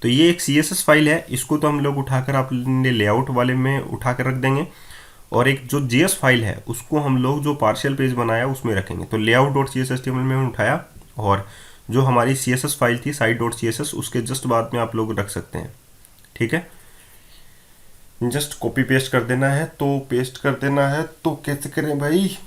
तो ये एक CSS फाइल है, इसको तो हम लोग उठाकर अपने लेआउट वाले में उठा कर रख देंगे, और एक जो JS फाइल है उसको हम लोग जो पार्शियल पेज बनाया उसमें रखेंगे। तो layout.css में हमने उठाया, और जो हमारी CSS फाइल थी site.css उसके जस्ट बाद में आप लोग रख सकते हैं। ठीक है, जस्ट कॉपी पेस्ट कर देना है। तो पेस्ट कर देना है तो कैसे करें भाई,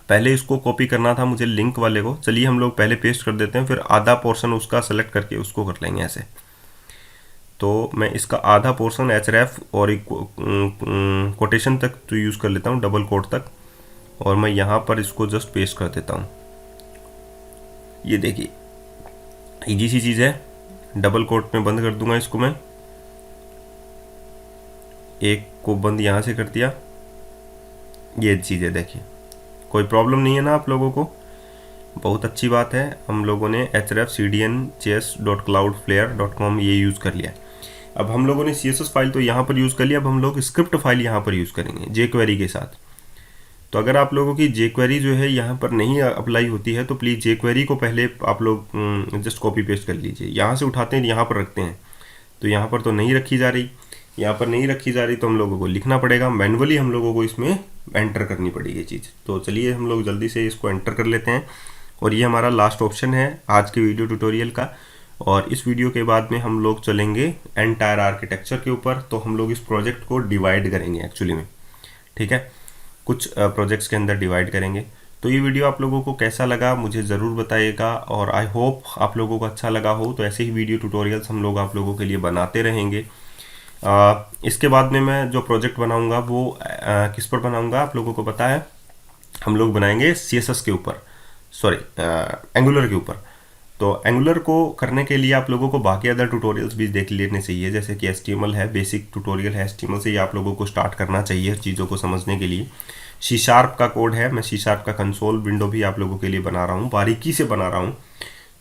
पहले इसको कॉपी करना था मुझे लिंक वाले को। चलिए हम लोग पहले पेस्ट कर देते हैं, फिर आधा पोर्शन उसका सेलेक्ट करके उसको कर लेंगे ऐसे। तो मैं इसका आधा पोर्शन href और एक कोटेशन तक तो यूज़ कर लेता हूँ, डबल कोट तक, और मैं यहाँ पर इसको जस्ट पेस्ट कर देता हूँ। ये देखिए इजी सी चीज़ है, डबल कोट में बंद कर दूंगा इसको मैं, एक को बंद यहाँ से कर दिया। ये चीज़ है, देखिए कोई प्रॉब्लम नहीं है ना आप लोगों को, बहुत अच्छी बात है। हम लोगों ने href cdn.chess.cloudflare.com ये यूज़ कर लिया। अब हम लोगों ने CSS फाइल तो यहाँ पर यूज़ कर लिया, अब हम लोग स्क्रिप्ट फाइल यहाँ पर यूज़ करेंगे jQuery के साथ। तो अगर आप लोगों की jQuery जो है यहाँ पर नहीं अप्लाई होती है तो प्लीज़ jQuery को पहले आप लोग जस्ट कॉपी पेस्ट कर लीजिए। यहाँ से उठाते हैं यहाँ पर रखते हैं, तो यहाँ पर तो नहीं रखी जा रही, यहाँ पर नहीं रखी जा रही, तो हम लोगों को लिखना पड़ेगा मैन्युअली, हम लोगों को इसमें एंटर करनी पड़ेगी चीज़। तो चलिए हम लोग जल्दी से इसको एंटर कर लेते हैं, और ये हमारा लास्ट ऑप्शन है आज के वीडियो ट्यूटोरियल का। और इस वीडियो के बाद में हम लोग चलेंगे एंटायर आर्किटेक्चर के ऊपर। तो हम लोग इस प्रोजेक्ट को डिवाइड करेंगे एक्चुअली में, ठीक है, कुछ प्रोजेक्ट्स के अंदर डिवाइड करेंगे। तो ये वीडियो आप लोगों को कैसा लगा मुझे ज़रूर बताइएगा, और आई होप आप लोगों को अच्छा लगा हो। तो ऐसे ही वीडियो ट्यूटोरियल्स हम लोग आप लोगों के लिए बनाते रहेंगे। इसके बाद में मैं जो प्रोजेक्ट बनाऊंगा वो किस पर बनाऊंगा आप लोगों को पता है, हम लोग बनाएंगे CSS के ऊपर, सॉरी एंगुलर के ऊपर। तो एंगुलर को करने के लिए आप लोगों को बाकी अदर ट्यूटोरियल्स भी देख लेने चाहिए, जैसे कि HTML है, बेसिक ट्यूटोरियल है HTML से, ये आप लोगों को स्टार्ट करना चाहिए चीज़ों को समझने के लिए। C# का कोड है, मैं C# का कंसोल विंडो भी आप लोगों के लिए बना रहा हूँ, बारीकी से बना रहा हूँ।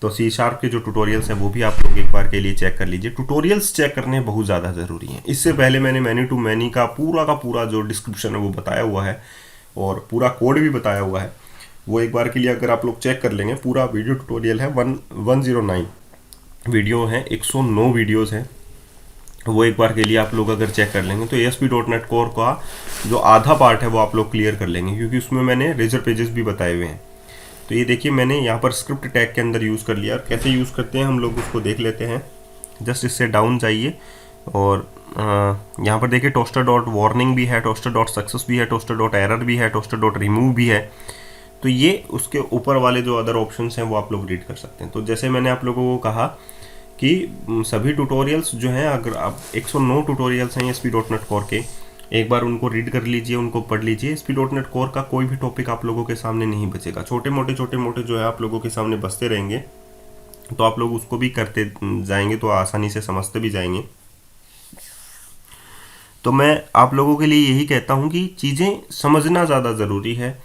तो C# के जो ट्यूटोरियल्स हैं वो भी आप लोग एक बार के लिए चेक कर लीजिए। ट्यूटोरियल्स चेक करने बहुत ज़्यादा ज़रूरी हैं। इससे पहले मैंने मैनी टू मैनी का पूरा जो डिस्क्रिप्शन है वो बताया हुआ है, और पूरा कोड भी बताया हुआ है। वो एक बार के लिए अगर आप लोग चेक कर लेंगे, पूरा वीडियो ट्यूटोरियल है 109 वीडियो है, 109 वीडियोज़ हैं। वो एक बार के लिए आप लोग अगर चेक कर लेंगे तो ASP.NET कोर का जो आधा पार्ट है वो आप लोग क्लियर कर लेंगे, क्योंकि उसमें मैंने रेजर पेजेस भी बताए हुए हैं। तो ये देखिए मैंने यहाँ पर स्क्रिप्ट टैग के अंदर यूज़ कर लिया, और कैसे यूज़ करते हैं हम लोग उसको देख लेते हैं। जस्ट इससे डाउन जाइए, और यहाँ पर देखिए toaster.warning भी है, toaster.success भी है, toaster.error भी है, toaster.remove भी है। तो ये उसके ऊपर वाले जो अदर ऑप्शंस हैं वो आप लोग रीड कर सकते हैं। तो जैसे मैंने आप लोगों को कहा कि सभी ट्यूटोरियल्स जो हैं, अगर आप 109 ट्यूटोरियल्स हैं ASP.NET कोर के, एक बार उनको रीड कर लीजिए, उनको पढ़ लीजिए। ASP.NET कोर का कोई भी टॉपिक आप लोगों के सामने नहीं बचेगा, छोटे मोटे जो है आप लोगों के सामने बचते रहेंगे, तो आप लोग उसको भी करते जाएंगे तो आसानी से समझते भी जाएंगे। तो मैं आप लोगों के लिए यही कहता हूँ कि चीज़ें समझना ज़्यादा ज़रूरी है,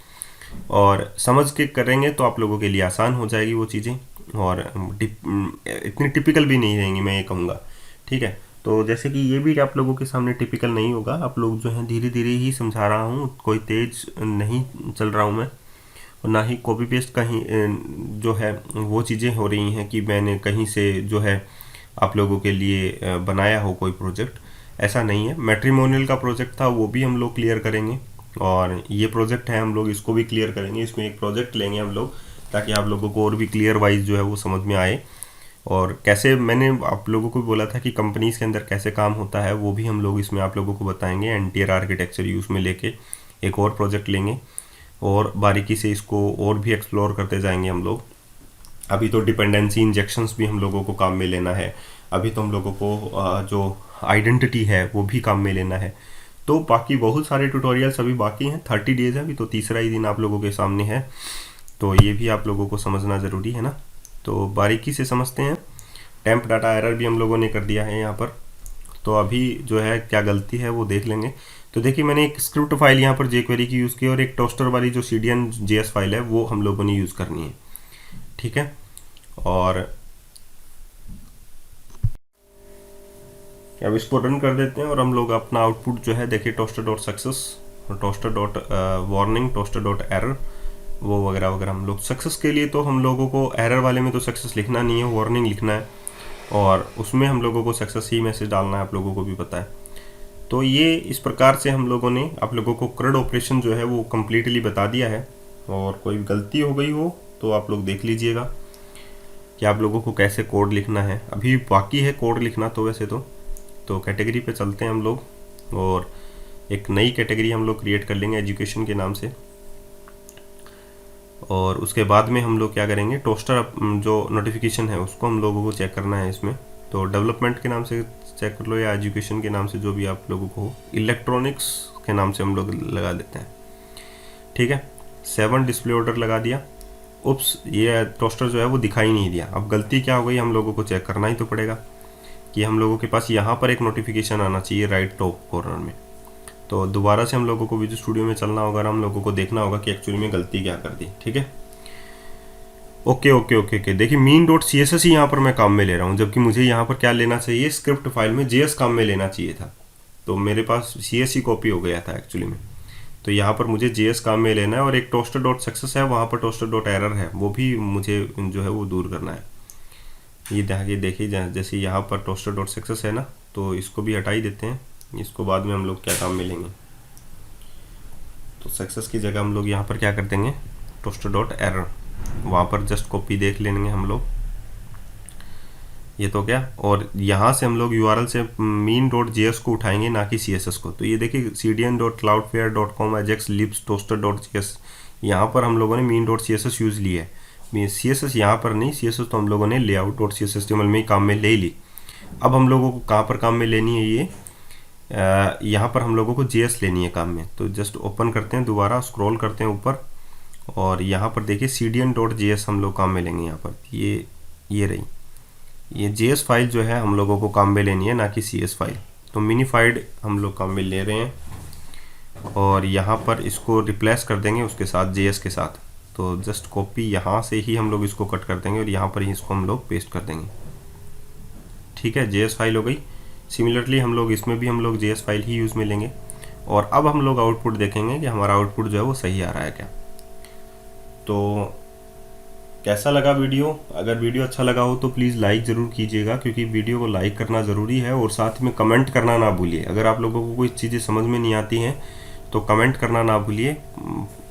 और समझ के करेंगे तो आप लोगों के लिए आसान हो जाएगी वो चीज़ें, और इतनी टिपिकल भी नहीं रहेंगी, मैं ये कहूँगा। ठीक है, तो जैसे कि ये भी आप लोगों के सामने टिपिकल नहीं होगा, आप लोग जो हैं धीरे धीरे ही समझा रहा हूँ, कोई तेज नहीं चल रहा हूँ मैं, और ना ही कॉपी पेस्ट कहीं जो है वो चीज़ें हो रही हैं कि मैंने कहीं से जो है आप लोगों के लिए बनाया हो कोई प्रोजेक्ट, ऐसा नहीं है। मैट्रिमोनियल का प्रोजेक्ट था वो भी हम लोग क्लियर करेंगे, और ये प्रोजेक्ट है हम लोग इसको भी क्लियर करेंगे। इसमें एक प्रोजेक्ट लेंगे हम लोग, ताकि आप लोगों को और भी क्लियर वाइज जो है वो समझ में आए। और कैसे मैंने आप लोगों को बोला था कि कंपनीज़ के अंदर कैसे काम होता है, वो भी हम लोग इसमें आप लोगों को बताएंगे। एंटायर आर्किटेक्चर यूज़ में लेके एक और प्रोजेक्ट लेंगे, और बारीकी से इसको और भी एक्सप्लोर करते जाएंगे हम लोग। अभी तो डिपेंडेंसी इंजेक्शंस भी हम लोगों को काम में लेना है, अभी तो हम लोगों को जो आइडेंटिटी है वो भी काम में लेना है। तो बाकी बहुत सारे ट्यूटोरियल्स अभी बाकी हैं, 30 डेज़ है अभी, तो तीसरा ही दिन आप लोगों के सामने है। तो ये भी आप लोगों को समझना ज़रूरी है ना, तो बारीकी से समझते हैं। टेम्प डाटा एरर भी हम लोगों ने कर दिया है यहाँ पर, तो अभी जो है क्या गलती है वो देख लेंगे। तो देखिए मैंने एक स्क्रिप्ट फाइल यहाँ पर jQuery की यूज़ की, और एक टोस्टर वाली जो CDN.js फाइल है वो हम लोगों ने यूज़ करनी है। ठीक है, और अब इसको रन कर देते हैं, और हम लोग अपना आउटपुट जो है देखिए toaster.success, toaster.warning, toaster.error, वो वगैरह वगैरह हम लोग सक्सेस के लिए तो हम लोगों को एरर वाले में तो सक्सेस लिखना नहीं है, वार्निंग लिखना है, और उसमें हम लोगों को सक्सेस ही मैसेज डालना है, आप लोगों को भी पता है। तो ये इस प्रकार से हम लोगों ने आप लोगों को CRUD ऑपरेशन जो है वो कम्प्लीटली बता दिया है। और कोई गलती हो गई हो तो आप लोग देख लीजिएगा कि आप लोगों को कैसे कोड लिखना है। अभी बाकी है कोड लिखना तो वैसे तो कैटेगरी पे चलते हैं हम लोग, और एक नई कैटेगरी हम लोग क्रिएट कर लेंगे एजुकेशन के नाम से। और उसके बाद में हम लोग क्या करेंगे, टोस्टर जो नोटिफिकेशन है उसको हम लोगों को चेक करना है इसमें। तो डेवलपमेंट के नाम से चेक कर लो या एजुकेशन के नाम से, जो भी आप लोगों को हो। इलेक्ट्रॉनिक्स के नाम से हम लोग लगा देते हैं, ठीक है। 7 डिस्प्ले ऑर्डर लगा दिया। उप्स, ये टोस्टर जो है वो दिखाई नहीं दिया। अब गलती क्या हो गई, हम लोगों को चेक करना ही तो पड़ेगा कि हम लोगों के पास यहाँ पर एक नोटिफिकेशन आना चाहिए राइट टॉप कॉर्नर में। तो दोबारा से हम लोगों को विजुअल स्टूडियो में चलना होगा, हम लोगों को देखना होगा कि एक्चुअली में गलती क्या कर दी, ठीक है। ओके ओके ओके ओके, देखिए mean.css ही यहाँ पर मैं काम में ले रहा हूँ, जबकि मुझे यहाँ पर क्या लेना चाहिए, स्क्रिप्ट फाइल में JS काम में लेना चाहिए था। तो मेरे पास CS ही कॉपी हो गया था एक्चुअली में। तो यहाँ पर मुझे JS काम में लेना है, और एक toaster.success है, वहाँ पर toaster.error है, वो भी मुझे जो है वो दूर करना है। ये देखिए जैसे यहाँ पर toaster.success है ना, तो इसको भी हटा ही देते हैं। इसको बाद में हम लोग क्या काम में लेंगे, तो सक्सेस की जगह हम लोग यहाँ पर क्या कर देंगे, toaster.error, वहाँ पर जस्ट कॉपी देख लेंगे हम लोग। ये तो क्या, और यहाँ से हम लोग URL से mean.js को उठाएंगे, ना कि CSS को। तो ये देखिए cdn.cloudflare.com ajax libs toaster.js, यहाँ पर हम लोगों ने mean.css यूज़ ली है। CSS यहाँ पर नहीं, CSS तो हम लोगों ने layout.cshtml में ही काम में ले ही ली। अब हम लोगों को कहाँ पर काम में लेनी है, ये यहाँ पर हम लोगों को JS लेनी है काम में। तो जस्ट ओपन करते हैं, दोबारा स्क्रॉल करते हैं ऊपर, और यहाँ पर देखिए cdn.js हम लोग काम में लेंगे। यहाँ पर ये रही, ये JS फाइल जो है हम लोगों को काम में लेनी है, ना कि CS फाइल। तो मिनीफाइड हम लोग काम में ले रहे हैं, और यहाँ पर इसको रिप्लेस कर देंगे उसके साथ, JS के साथ। तो जस्ट कॉपी यहाँ से ही हम लोग इसको कट कर देंगे, और यहाँ पर ही इसको हम लोग पेस्ट कर देंगे, ठीक है। JS फाइल हो गई। सिमिलरली हम लोग इसमें भी हम लोग JS फाइल ही यूज़ में लेंगे। और अब हम लोग आउटपुट देखेंगे कि हमारा आउटपुट जो है वो सही आ रहा है क्या। तो कैसा लगा वीडियो, अगर वीडियो अच्छा लगा हो तो प्लीज़ लाइक ज़रूर कीजिएगा, क्योंकि वीडियो को लाइक करना ज़रूरी है। और साथ में कमेंट करना ना भूलिए। अगर आप लोगों को कोई चीज़ें समझ में नहीं आती हैं तो कमेंट करना ना भूलिए।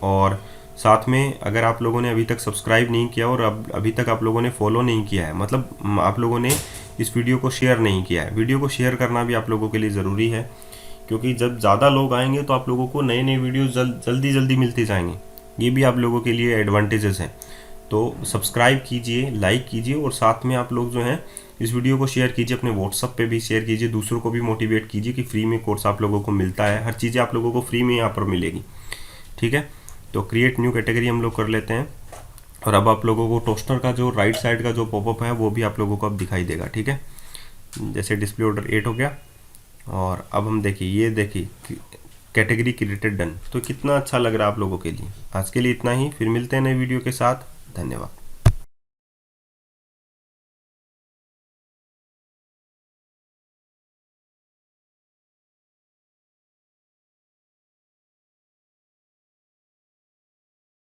और साथ में अगर आप लोगों ने अभी तक सब्सक्राइब नहीं किया और अभी तक आप लोगों ने फॉलो नहीं किया है, मतलब आप लोगों ने इस वीडियो को शेयर नहीं किया है, वीडियो को शेयर करना भी आप लोगों के लिए ज़रूरी है, क्योंकि जब ज़्यादा लोग आएंगे तो आप लोगों को नए नए वीडियो जल्दी मिलते जाएंगे। ये भी आप लोगों के लिए एडवांटेजेस हैं। तो सब्सक्राइब कीजिए, लाइक कीजिए, और साथ में आप लोग जो हैं इस वीडियो को शेयर कीजिए, अपने व्हाट्सअप पे भी शेयर कीजिए, दूसरों को भी मोटिवेट कीजिए कि फ्री में कोर्स आप लोगों को मिलता है, हर चीज़ें आप लोगों को फ्री में यहाँ पर मिलेगी, ठीक है। तो क्रिएट न्यू कैटेगरी हम लोग कर लेते हैं, और अब आप लोगों को टोस्टर का जो राइट साइड का जो पॉपअप है वो भी आप लोगों को अब दिखाई देगा, ठीक है। जैसे डिस्प्ले ऑर्डर 8 हो गया, और अब हम देखिए, ये देखिए कैटेगरी क्रिएटेड डन। तो कितना अच्छा लग रहा है आप लोगों के लिए। आज के लिए इतना ही, फिर मिलते हैं नए वीडियो के साथ। धन्यवाद।